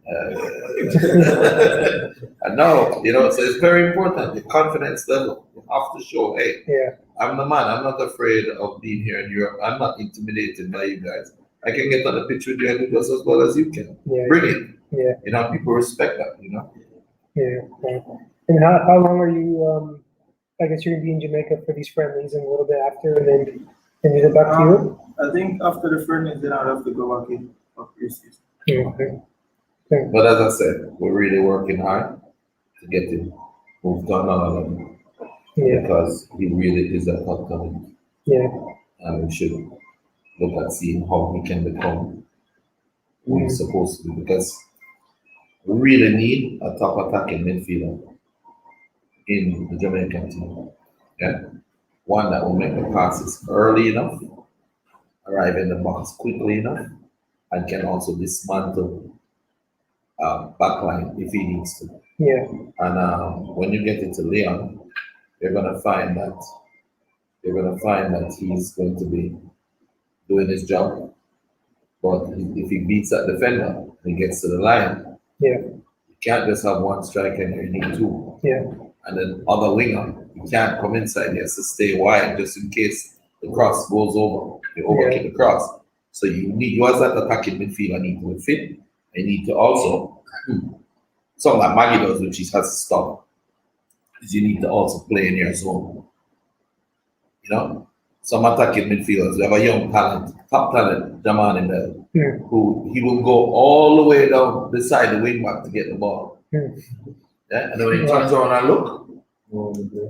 I know, so it's very important. The confidence level. You have to show, hey, Yeah. I'm the man. I'm not afraid of being here in Europe. I'm not intimidated by you guys. I can get on the pitch with you and do just as well as you can. Yeah. Bring it. Yeah. People respect that, Yeah. And how long are you? I guess you're gonna be in Jamaica for these friendlies and a little bit after, and then is it back to you? I think after the friendlies, then I'll have to go back in for pre-season. Okay. But as I said, we're really working hard to get him moved on all of them Yeah. because he really is a top talent. Yeah. And we should look at seeing how he can become who he's supposed to be because we really need a top attacking midfielder in the Jamaican team. Yeah. One that will make the passes early enough, arrive in the box quickly enough, and can also dismantle backline if he needs to. Yeah. And when you get into Leon, you're gonna find that he's going to be doing his job. But if he beats that defender and he gets to the line, Yeah. you can't just have one striker and you need two. Yeah. And then other winger, you can't come inside. He has to stay wide just in case the cross goes over. You overkick the cross. So you as that attacking midfielder need to fit. You need to also something like Maggie does, which he has to stop. Is you need to also play in your zone. Some attacking midfielders, we have a young talent, top talent, Jaman in there, who he will go all the way down beside the wing back to get the ball. Yeah? And then when he turns around and look,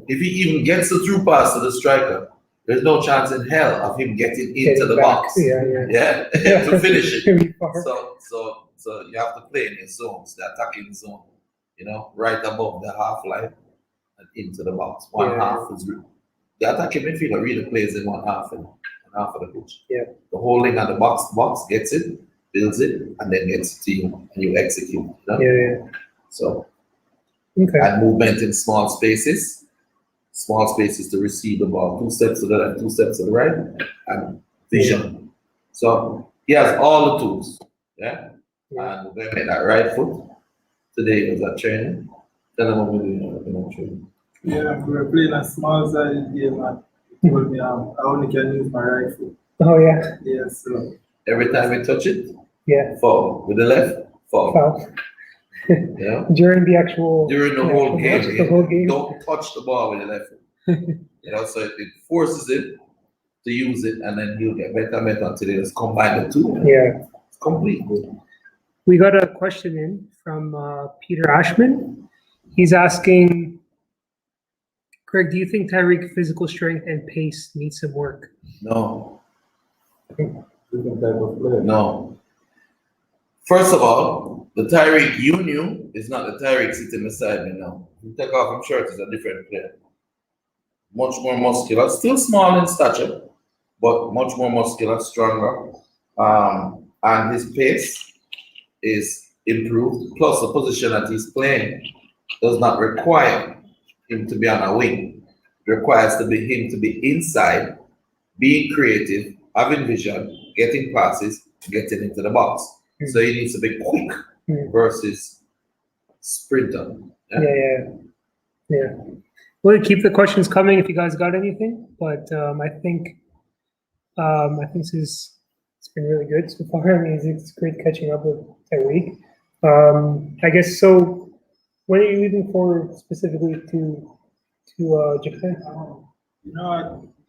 if he even gets the through pass to the striker, there's no chance in hell of him getting into the box. Yeah. To finish it. Far. So you have to play in your zones, the attacking zone, right above the half line and into the box. One half is the attacking midfielder really plays in one half and half of the pitch. Yeah. The whole thing at the box gets it, builds it, and then gets it to you and you execute. Yeah. So Okay. and movement in small spaces to receive the ball, 2 steps to the left, 2 steps to the right, and vision. So he has all the tools. Yeah. And we're going to make that right foot. Today was at training. Tell them what we're doing training. Yeah, we were playing a small sided game and he told me I only can use my right foot. Oh yeah. Yeah, so Every time we touch it, Yeah. fall. With the left, fall. Foul. During the actual. During the whole game, The whole game. don't touch the ball with the left foot. So it forces it to use it, and then he'll get better and better until he just combine the two. Yeah. It's complete. We got a question in from Peter Ashman. He's asking, Craig, do you think Tyreek's physical strength and pace needs some work? No. Different type of player. No. First of all, the Tyreek you knew is not the Tyreek sitting beside me now. You take off his shirt, he's a different player. Much more muscular, still small in stature, but much more muscular, stronger. And his pace is improved. Plus, the position that he's playing does not require him to be on a wing. It requires him to be inside, being creative, having vision, getting passes, getting into the box. So he needs to be quick versus sprinter. Yeah. We'll keep the questions coming if you guys got anything, but I think it's been really good so far. I mean, it's great catching up with Tyreek. I guess so. When are you leaving for specifically to Japan?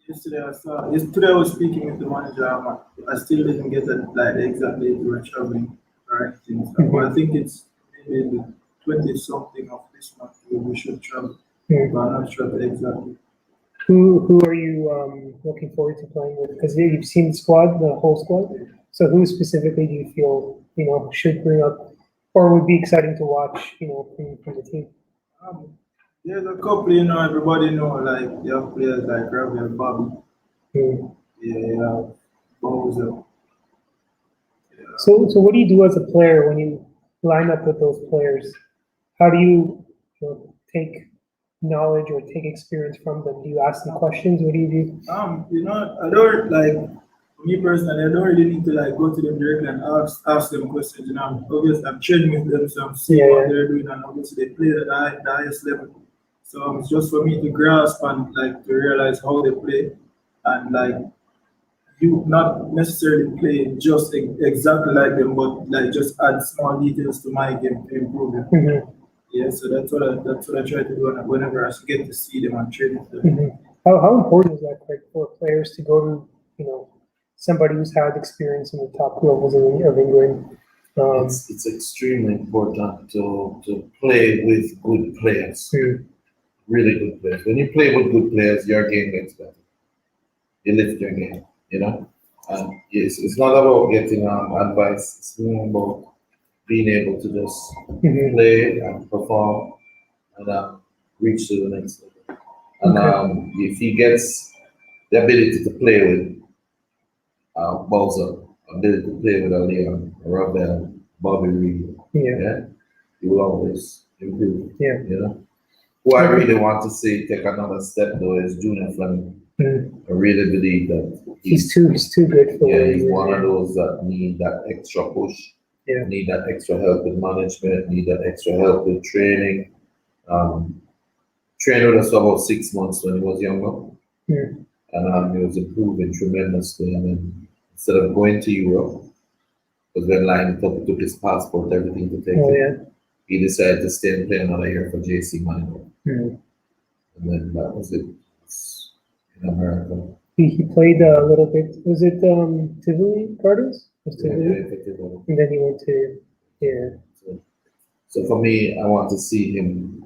Yesterday I was speaking with the manager. I still didn't get the exact date we were traveling or anything. So I think it's maybe the 20-something of this month we should travel. But I'm not sure exactly. Who are you looking forward to playing with? Because you've seen the whole squad. So who specifically do you feel should bring up or would be exciting to watch, from the team? There's a couple, everybody know, like, you have players like Ravi and Bobby. Mm. Yeah, you have Bowser. So what do you do as a player when you line up with those players? How do you, take knowledge or take experience from them? Do you ask them questions? What do you do? I don't, like, me personally, I don't really need to, like, go to them directly and ask them questions, Obviously, I'm training with them, so I'm seeing what they're doing, and obviously they play at the highest level. So it's just for me to grasp and, like, to realize how they play, and, like, you not necessarily play just exactly like them, but, like, just add small details to my game to improve it. Mm-hmm. Yeah, so that's what I try to do whenever I get to see them and train with them. Mm-hmm. How important is that, Craig, for players to go to, somebody who's had experience in the top levels of England? It's extremely important to play with good players, really good players. When you play with good players, your game gets better. You lift your game, And it's not about getting advice. It's more about being able to just play and perform and reach to the next level. And if he gets the ability to play with Bowser, ability to play with Leon, Ravel, Bobby Reed, he will always improve. Who I really want to see take another step though is Junior Fleming. I really believe that he's too good for he's one of those that need that extra push, need that extra help with management, need that extra help with training. Trained with us for about 6 months when he was younger, and he was improving tremendously. And then instead of going to Europe, because when lined up, he took his passport, everything to take it. He decided to stay and play another year for JC Minor. And then that was it. In America. He played a little bit. Was it Tivoli Gardens? Tivoli? And then he went to So for me, I want to see him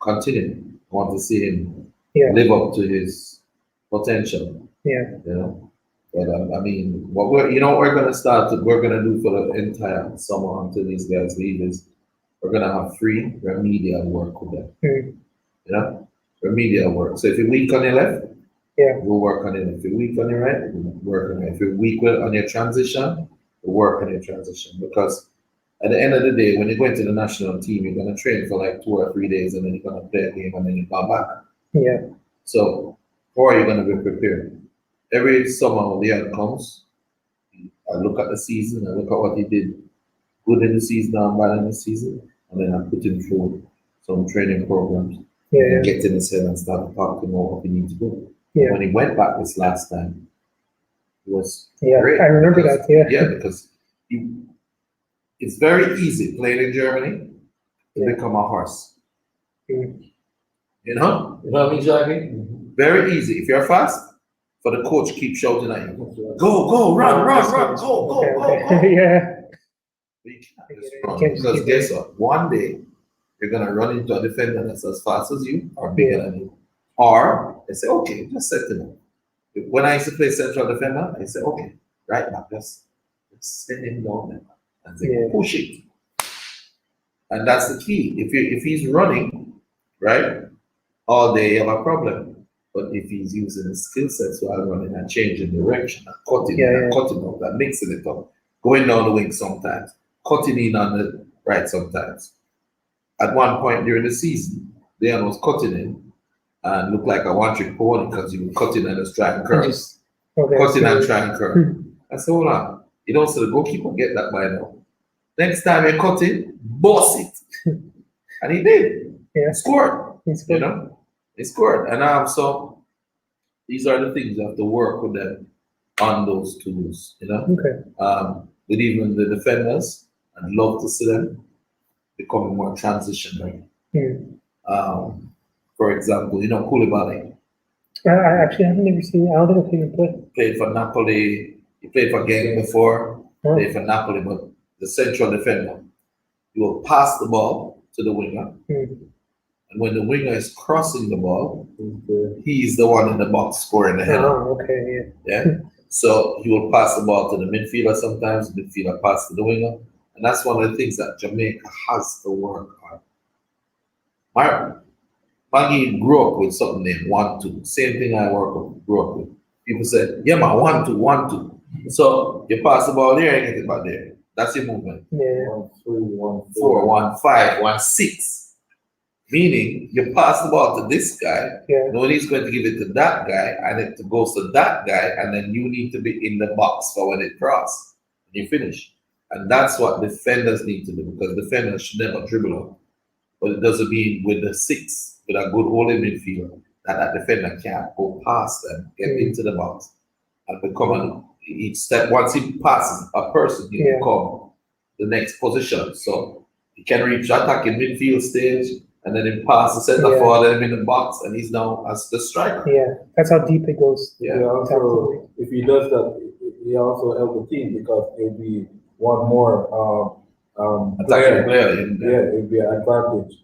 continue. I want to see him live up to his potential. But I mean, what we're gonna do for the entire summer until these guys leave is we're gonna have free remedial work with them. Remedial work. So if you're weak on your left, we'll work on it. If you're weak on your right, we'll work on it. If you're weak on your transition, we'll work on your transition. Because at the end of the day, when you go into the national team, you're gonna train for like 2 or 3 days and then you're gonna play a game and then you come back. So how are you gonna be prepared? Every summer when Leon comes, I look at the season, I look at what he did good in the season and bad in the season, and then I put him through some training programs. And get in his head and start talking more what he needs to do. When he went back this last time, it was great. I remember that. Because it's very easy playing in Germany to become a horse. You know what I mean, Jackie? Very easy. If you're fast, for the coach keep shouting at you, go, run, go. Because guess what? One day you're gonna run into a defender that's as fast as you or bigger than you. Or they say, okay, just set him up. When I used to play central defender, I say, okay, right now, just send him down there and say, push it. And that's the key. If he's running, right, all day, you have a problem. But if he's using his skill sets while running and changing direction and cutting out, and mixing it up, going down the wing sometimes, cutting in on the right sometimes. At one point during the season, Leon was cutting in and looked like a one-trick pony because he was cutting and just trying curve. Cutting and trying curve. I said, hold on. You don't say the goalkeeper get that by now. Next time you cut in, boss it. And he did. He scored. He scored. And so these are the things you have to work with them on those tools, With even the defenders, I'd love to see them becoming more transition ready. For example, Koulibaly. I actually haven't ever seen. I don't think I've seen him play. Played for Napoli. He played for Genk before. Played for Napoli, but the central defender. He will pass the ball to the winger, and when the winger is crossing the ball, he's the one in the box scoring the header. So he will pass the ball to the midfielder sometimes. The midfielder pass to the winger. And that's one of the things that Jamaica has to work on. Maggie grew up with something named 1-2. Same thing I grew up with. People said, yeah, man, 1-2, 1-2. So you pass the ball there and get it back there. That's your movement. Yeah. 1-3, 1-4. 4, 1-5, 1-6. Meaning you pass the ball to this guy, Yeah. nobody's going to give it to that guy, and it goes to that guy, and then you need to be in the box for when it crosses. And you finish. And that's what defenders need to do, because defenders should never dribble out. But it doesn't mean with the 6, with a good holding midfielder, that defender can't go past them, get into the box, and become each step. Once he passes a person, he become the next position. So he can reach attacking midfield stage, and then he pass the center forward, let him in the box, and he's now as the striker. Yeah, that's how deep it goes. Yeah, also, if he does that, he also helps the team because it'll be one more Attacking player. Yeah, it'll be an advantage.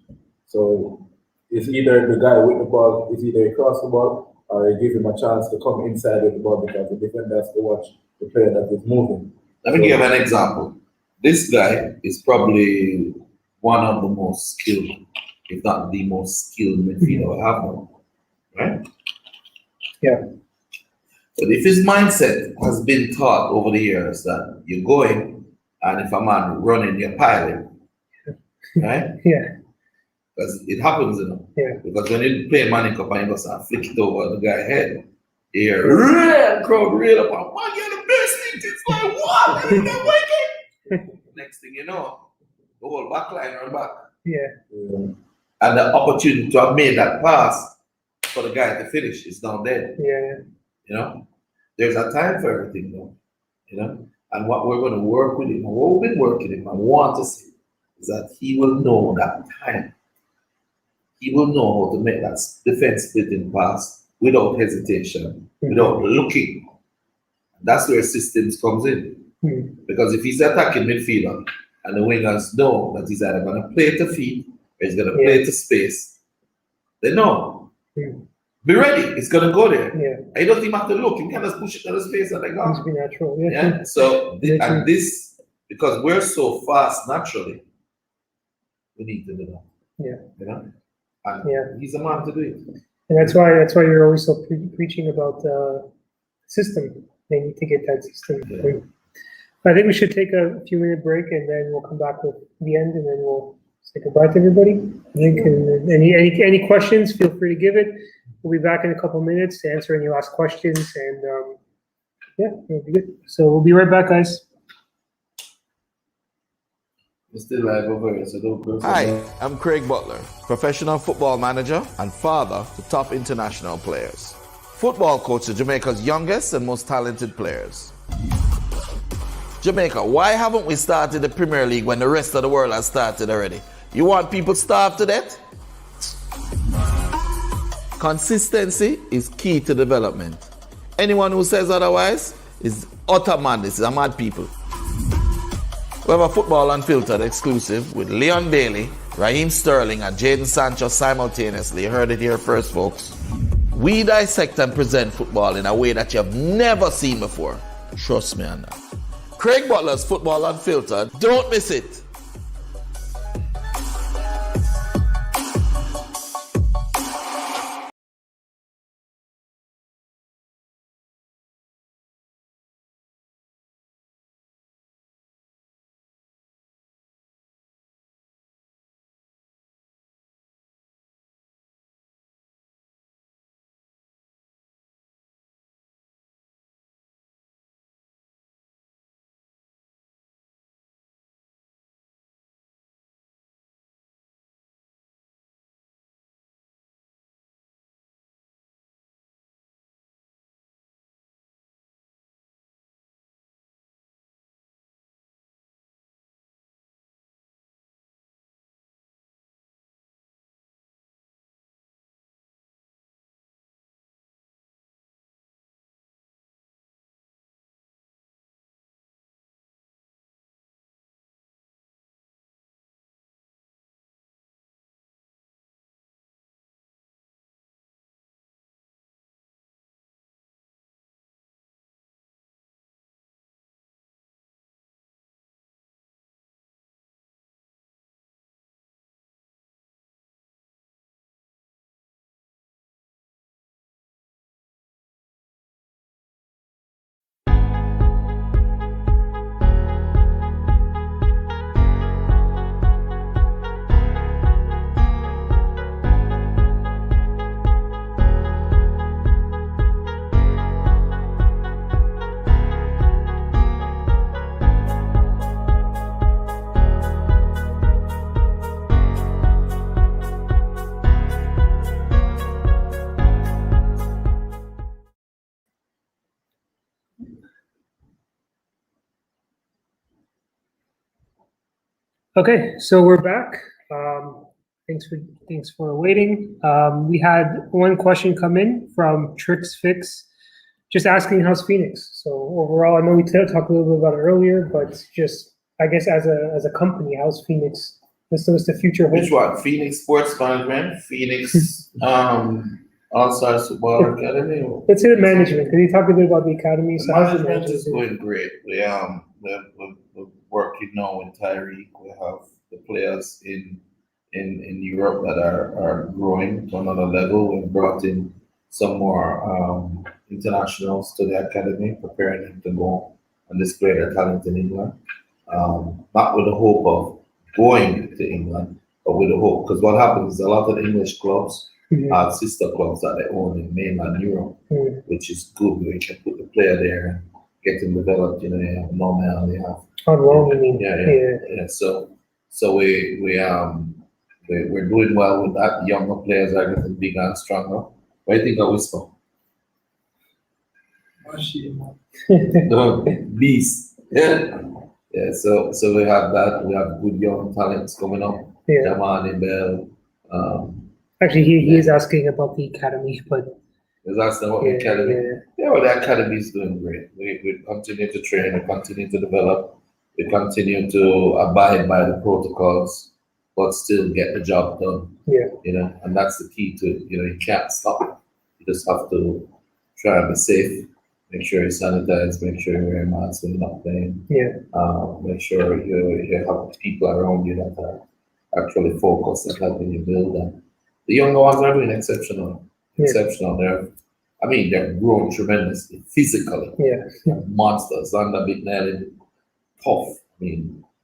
So it's either the guy with the ball, it's either he cross the ball or you give him a chance to come inside with the ball because the defender has to watch the player that is moving. Let me give an example. This guy is probably one of the most skilled, if not the most skilled midfielder we have now. Right? Yeah. But if his mindset has been taught over the years that you're going, and if a man running, you're piling, right? Yeah. Because it happens, you know. Yeah. Because when you play Manning Cup and you just flick it over the guy's head, you hear crowd reel up, man, you're the best thing. It's like, what? You're not wicked. Next thing you know, the whole back line run back. Yeah. And the opportunity to have made that pass for the guy to finish is now there. Yeah. You know, there's a time for everything, though. You know, and what we're going to work with him, and what we've been working him, and want to see is that he will know that time. He will know how to make that defense splitting pass without hesitation, without looking. That's where systems comes in. Because if he's attacking midfielder and the wingers know that he's either going to play to feet or he's going to play to space, they know. Be ready. It's going to go there. Yeah. He doesn't even have to look. He can just push it to the space and they go. Must be natural. Yeah. So, this, because we're so fast naturally, we need to do that. Yeah. You know? And he's a man to do it. And that's why you're always so preaching about system. They need to get that system. Yeah. I think we should take a few-minute break and then we'll come back with the end and then we'll say goodbye to everybody. I think any questions, feel free to give it. We'll be back in a couple minutes to answer any last questions and it'll be good. So we'll be right back, guys. It's still live over here, so don't go. Hi, I'm Craig Butler, professional football manager and father to top international players. Football coach to Jamaica's youngest and most talented players. Jamaica, why haven't we started the Premier League when the rest of the world has started already? You want people starved to death? Consistency is key to development. Anyone who says otherwise is utter madness. They're mad people. We have a Football Unfiltered exclusive with Leon Bailey, Raheem Sterling, and Jadon Sancho simultaneously. You heard it here first, folks. We dissect and present football in a way that you've never seen before. Trust me on that. Craig Butler's Football Unfiltered. Don't miss it. Okay, so we're back. Thanks for waiting. We had one question come in from Trix Fix, just asking how's Phoenix. So overall, I know we talked a little bit about it earlier, but just I guess as a company, how's Phoenix? What's the future hold? Which one? Phoenix Sports Management, Phoenix All-Stars Football Academy. Let's say the management. Can you talk a bit about the academy? So how's the Management is management? going great. We're working now with Tyreek. We have the players in Europe that are growing to another level. We've brought in some more internationals to the academy, preparing them to go and display their talent in England. Not with the hope of going to England, but with the hope, because what happens is a lot of English clubs have sister clubs that they own in mainland Europe, which is good. We can put the player there and get them developed. You know, they have normal, they have. How long? I mean, Yeah. So we're doing well with that. Younger players are getting bigger and stronger. What do you think of Whisper? No, beast. Yeah. Yeah. So we have that. We have good young talents coming up. Yeah. Jamani Bell. Actually, he is asking about the academy, but Is asking about the academy. Yeah, well, the academy is doing great. We continue to train. We continue to develop. We continue to abide by the protocols, but still get the job done. Yeah. You know, and that's the key to it. You know, you can't stop. You just have to try and be safe. Make sure you sanitize. Make sure you wear masks when you're not playing. Yeah. Make sure you have people around you that are actually focused and helping you build. And the younger ones are doing exceptional. They're growing tremendously physically. Yeah. Monsters. Zander McNally, tough.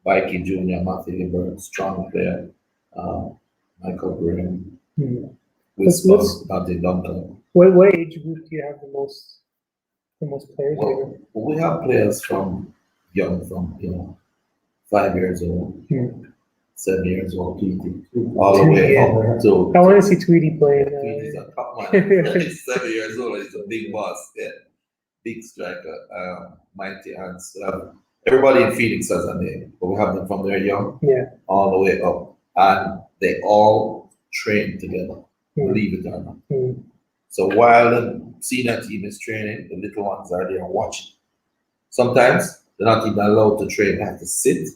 Mikey Jr., Matthew Bird, strong player. Michael Graham, Whisper, Dante Duncan. What age group do you have the most players? Well, we have players from 5 years old, 7 years old, all the way up to. I want to see Tweety playing. Tweety's a top man. He's 7 years old. He's a big boss. Yeah, big striker, mighty hands. Everybody in Phoenix has a name, but we have them from they're young, all the way up, and they all train together. Believe it or not. So while the senior team is training, the little ones are there watching. Sometimes they're not even allowed to train; they have to sit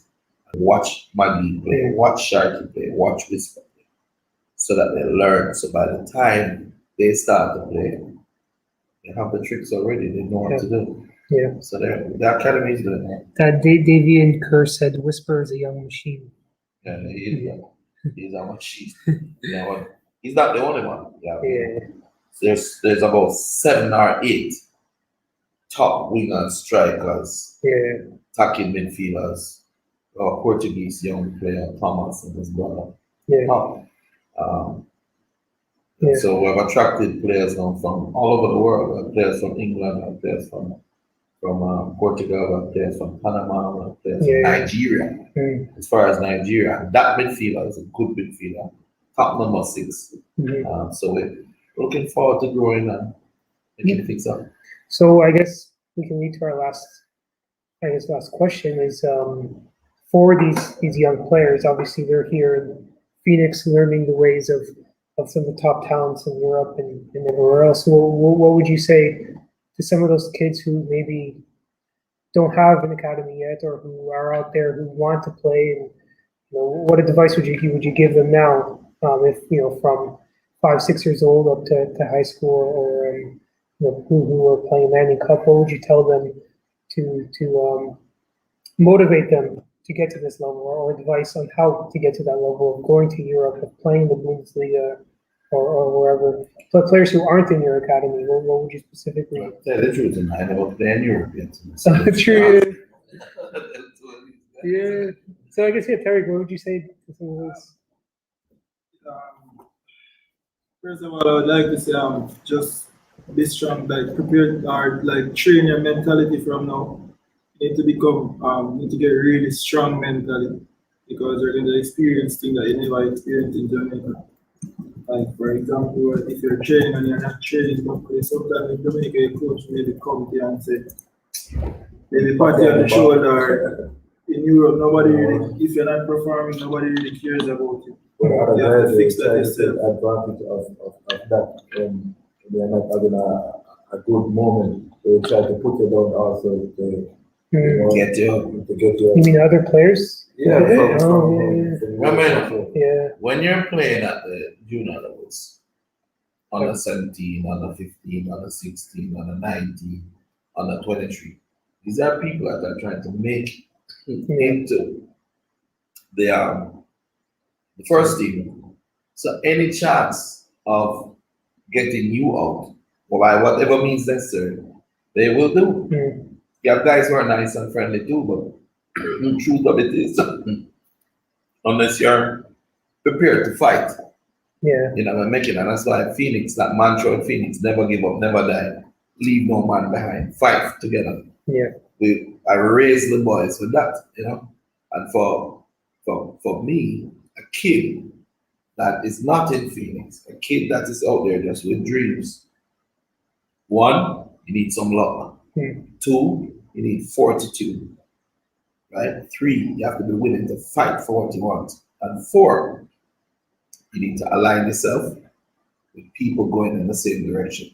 and watch Maggie play, watch Sharky play, watch Whisper play, so that they learn. So by the time they start to play, they have the tricks already. They know what to do. Yeah. So the academy is doing that. That Davian Kerr said Whisper is a young machine. Yeah, he's a machine. He's not the only one. There's about 7 or 8 top wingers, strikers, attacking midfielders, Portuguese young player Thomas and his brother. So we've attracted players now from all over the world. We have players from England, we have players from Portugal, we have players from Panama, we have players from Nigeria. As far as Nigeria, that midfielder is a good midfielder, top number 6. So we're looking forward to growing and making things up. So I guess we can lead to our last question is for these young players. Obviously, they're here in Phoenix, learning the ways of some of the top talents in Europe and everywhere else. So what would you say to some of those kids who maybe don't have an academy yet, or who are out there who want to play? And what advice would you give them now? If from 5-6 years old up to high school, or who are playing Manning Cup, what would you tell them to motivate them to get to this level, or advice on how to get to that level of going to Europe, of playing the Bundesliga or wherever? But players who aren't in your academy, what would you specifically? Tell the truth, and I never play in European. True. Yeah. So I guess Terry, what would you say to some of those? First of all, I would like to say just be strong, prepare or train your mentality from now. You need to get really strong mentally, because you're going to experience things that you never experienced in Jamaica. For example, if you're training and you're not training properly, sometimes in Jamaica, a coach maybe come to you and say, maybe pat you on the shoulder, in Europe, nobody really, if you're not performing, nobody really cares about you. But other You have guys, to fix they that try to yourself. take advantage of that when they're not having a good moment. They try to put you down also to, Get you. to get you. You mean other players? Yeah, Remember, Yeah. when you're playing at the junior levels, under 17, under 15, under 16, under 19, under 23, these are people that are trying to make into the first team. So any chance of getting you out, or by whatever means necessary, they will do. Mm. You have guys who are nice and friendly too, but the truth of it is, unless you're prepared to fight, Yeah. you know what I'm making. And that's why Phoenix, that mantra of Phoenix, never give up, never die, leave no man behind, fight together. Yeah. I raised the boys with that, you know. And for me, a kid that is not in Phoenix, a kid that is out there just with dreams, one, you need some luck. Two, you need fortitude. Right? Three, you have to be willing to fight for what you want. And four, you need to align yourself with people going in the same direction.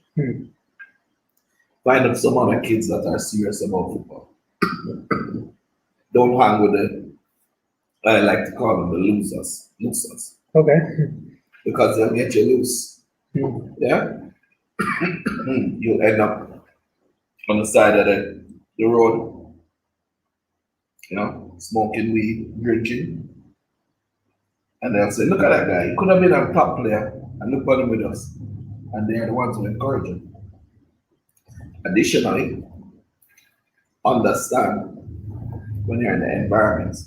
Find up some other kids that are serious about football. Don't hang with the, I like to call them the losers. Okay. Because they'll get you loose. Yeah? You'll end up on the side of the road, you know, smoking weed, drinking. And they'll say, look at that guy, he could have been a top player, and look at him with us. And they're the ones who encourage him. Additionally, understand when you're in the environment,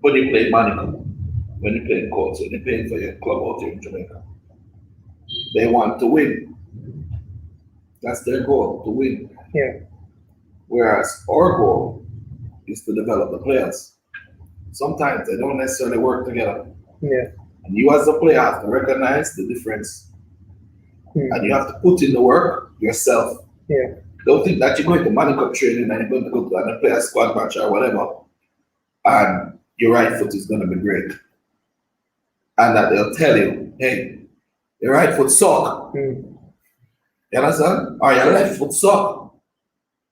when you play Monaco, when you play courts, when you're playing for your club out here in Jamaica, they want to win. That's their goal, to win. Yeah. Whereas our goal is to develop the players. Sometimes they don't necessarily work together. Yeah. And you as a player have to recognize the difference. And you have to put in the work yourself. Yeah. Don't think that you're going to Monaco training and you're going to go to and play a squad match or whatever, and your right foot is going to be great. And that they'll tell you, hey, your right foot suck. You understand? Or your left foot suck.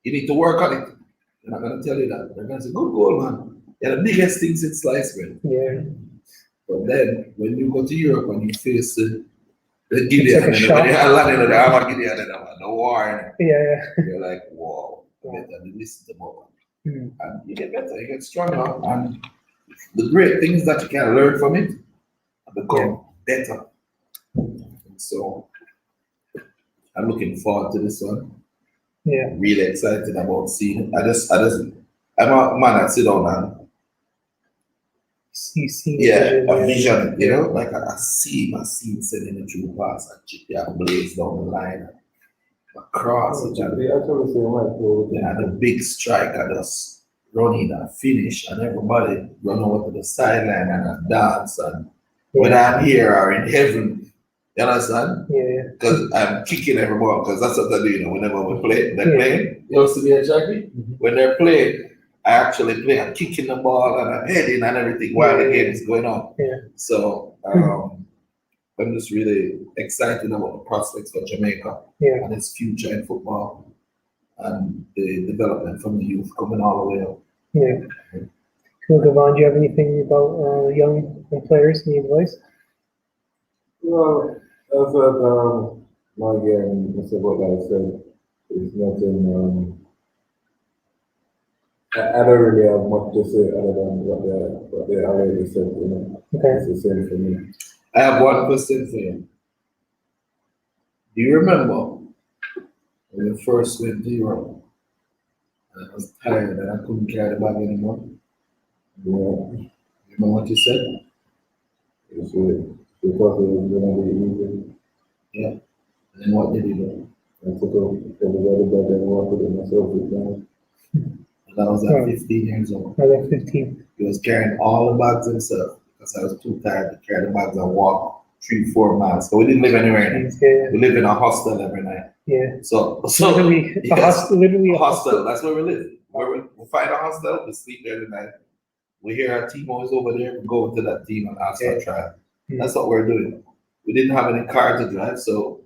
You need to work on it. They're not going to tell you that. They're going to say, good goal, man. You're the biggest things in sliced bread. Yeah. But then, when you go to Europe and you face the Gideon, like a and shock. when you're landing in the armor Gideon and the war, Yeah. you're like, wow, better listen to more. And you get better, you get stronger. And the great things that you can learn from it become better. And so, I'm looking forward to this one. Yeah. Really excited about seeing it. I'm a man that sit down and You see. a vision, you know, like I see sending a true pass and chip that blaze down the line, across it, and They actually say, the big striker just running and finish, and everybody run over to the sideline and dance, and whether I'm here or in heaven, you understand? Yeah. Because I'm kicking every ball, because that's what they do, you know, whenever we play, they're playing. You know, see me exactly? When they're playing, I actually play, I'm kicking the ball and I'm heading and everything while the game is going on. Yeah. So I'm just really excited about the prospects for Jamaica and its future in football and the development from the youth coming all the way up. Yeah. Cool, Devon, do you have anything about young players? Any advice? Well, as my game, Mr. Butler said, is nothing. I don't really have much to say other than what they already said. You know, it's the same for me. I have one question for you. Do you remember when you first went to Europe and I was tired and I couldn't carry the bag anymore? Yeah. You know what you said? It's weird. We thought it was going to be easy. Yeah. And then what did you do? I took off everybody back and walked with myself with them. And I was at 15 years old. I was 15. He was carrying all the bags himself because I was too tired to carry the bags and walk 3-4 miles. So we didn't live anywhere. We lived in a hostel every night. Yeah. So literally, yes, literally a hostel. That's where we live. We find a hostel, we sleep there tonight. We hear our team always over there, we go to that team and ask for a trial. That's what we're doing. We didn't have any car to drive, so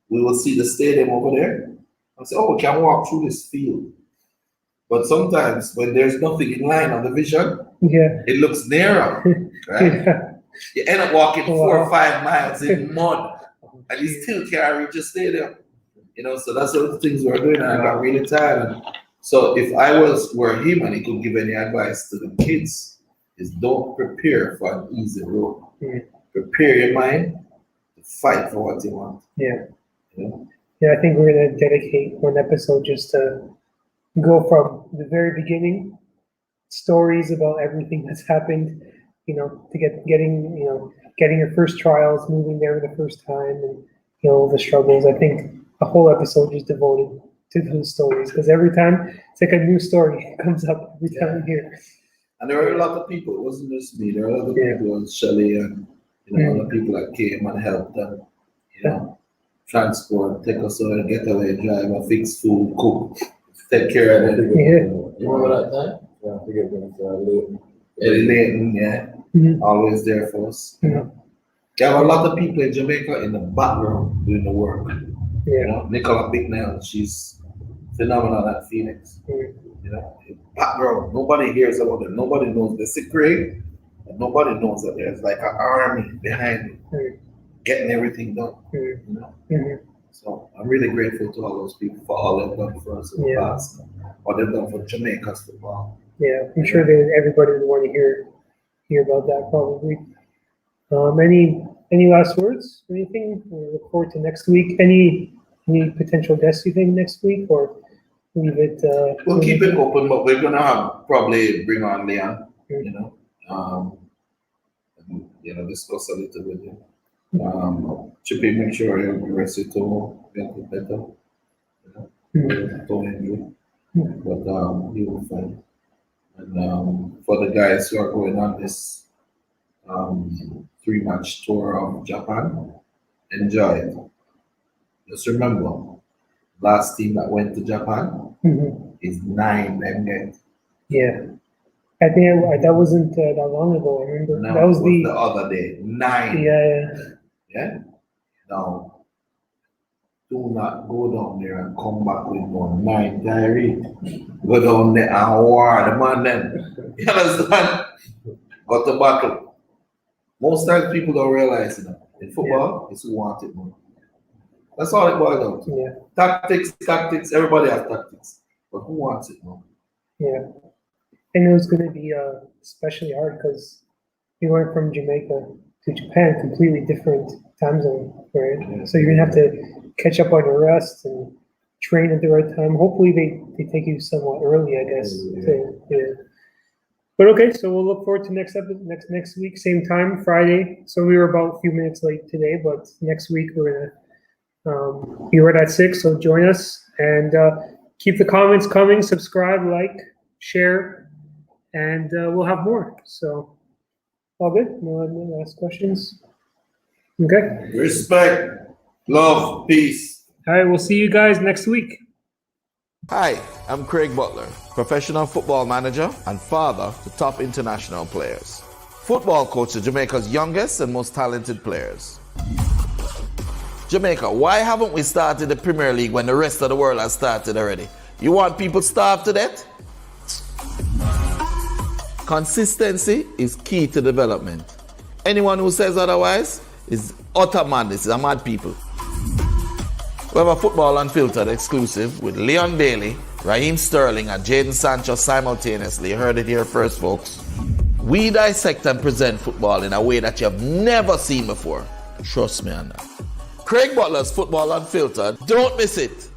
we will see the stadium over there and say, oh, we can walk through this field. But sometimes when there's nothing in line on the vision, it looks narrow, right? You end up walking 4 or 5 miles in mud, and you still can't reach the stadium. So that's all the things we're doing, and I got really tired. And so if I were him and he could give any advice to the kids, is don't prepare for an easy road. Prepare your mind to fight for what you want. Yeah, I think we're going to dedicate one episode just to go from the very beginning, stories about everything that's happened, to getting your first trials, moving there the first time, and the struggles. I think a whole episode is devoted to those stories, because every time it's like a new story comes up every time we hear. And there were a lot of people. It wasn't just me. There were a lot of people, Shelly and other people that came and helped them. Transport, take us on a getaway driver, fix food, cook, take care of them. You remember that time? Yeah, I forget when it's Eddie Layton, always there for us. There are a lot of people in Jamaica in the background doing the work. Nicola Bicknell, she's phenomenal at Phoenix. Background, nobody hears about it. Nobody knows. They see Craig, but nobody knows that there's like an army behind it, getting everything done. So I'm really grateful to all those people for all they've done for us in the past, what they've done for Jamaica's football. Yeah, I'm sure that everybody would want to hear about that probably. Any last words? Anything? We look forward to next week. Any potential guests you think next week, or leave it? We'll keep it open, but we're gonna probably bring on Leon. Discuss a little with him. Chippy, make sure you're rested to get better. Don't injure, but he will find. And for the guys who are going on this 3-match tour of Japan, enjoy it. Just remember, last team that went to Japan is 9 and Yeah. I think that wasn't that long ago. I remember no, that was the other day. 9. Yeah. Now, do not go down there and come back with no 9 diary. Go down there and war the man then. You understand? Got the battle. Most times people don't realize in football, it's who wants it more. That's all it boils down to. Tactics, everybody has tactics. But who wants it more? Yeah. And it was going to be especially hard because you went from Jamaica to Japan, completely different time zone, right? Yeah. So you're going to have to catch up on your rest and train at the right time. Hopefully they take you somewhat early, I guess. But okay, so we'll look forward to next week, same time, Friday. So we were about a few minutes late today, but next week we're gonna be right at 6. So join us and keep the comments coming. Subscribe, like, share, and we'll have more. So all good. No last questions. Okay. Respect, love, peace. All right. We'll see you guys next week. Hi, I'm Craig Butler, professional football manager and father to top international players. Football coach to Jamaica's youngest and most talented players. Jamaica, why haven't we started the Premier League when the rest of the world has started already? You want people starved to death? Consistency is key to development. Anyone who says otherwise is utter madness. These are mad people. We have a Football Unfiltered exclusive with Leon Bailey, Raheem Sterling, and Jadon Sancho simultaneously. You heard it here first, folks. We dissect and present football in a way that you've never seen before. Trust me on that. Craig Butler's Football Unfiltered. Don't miss it.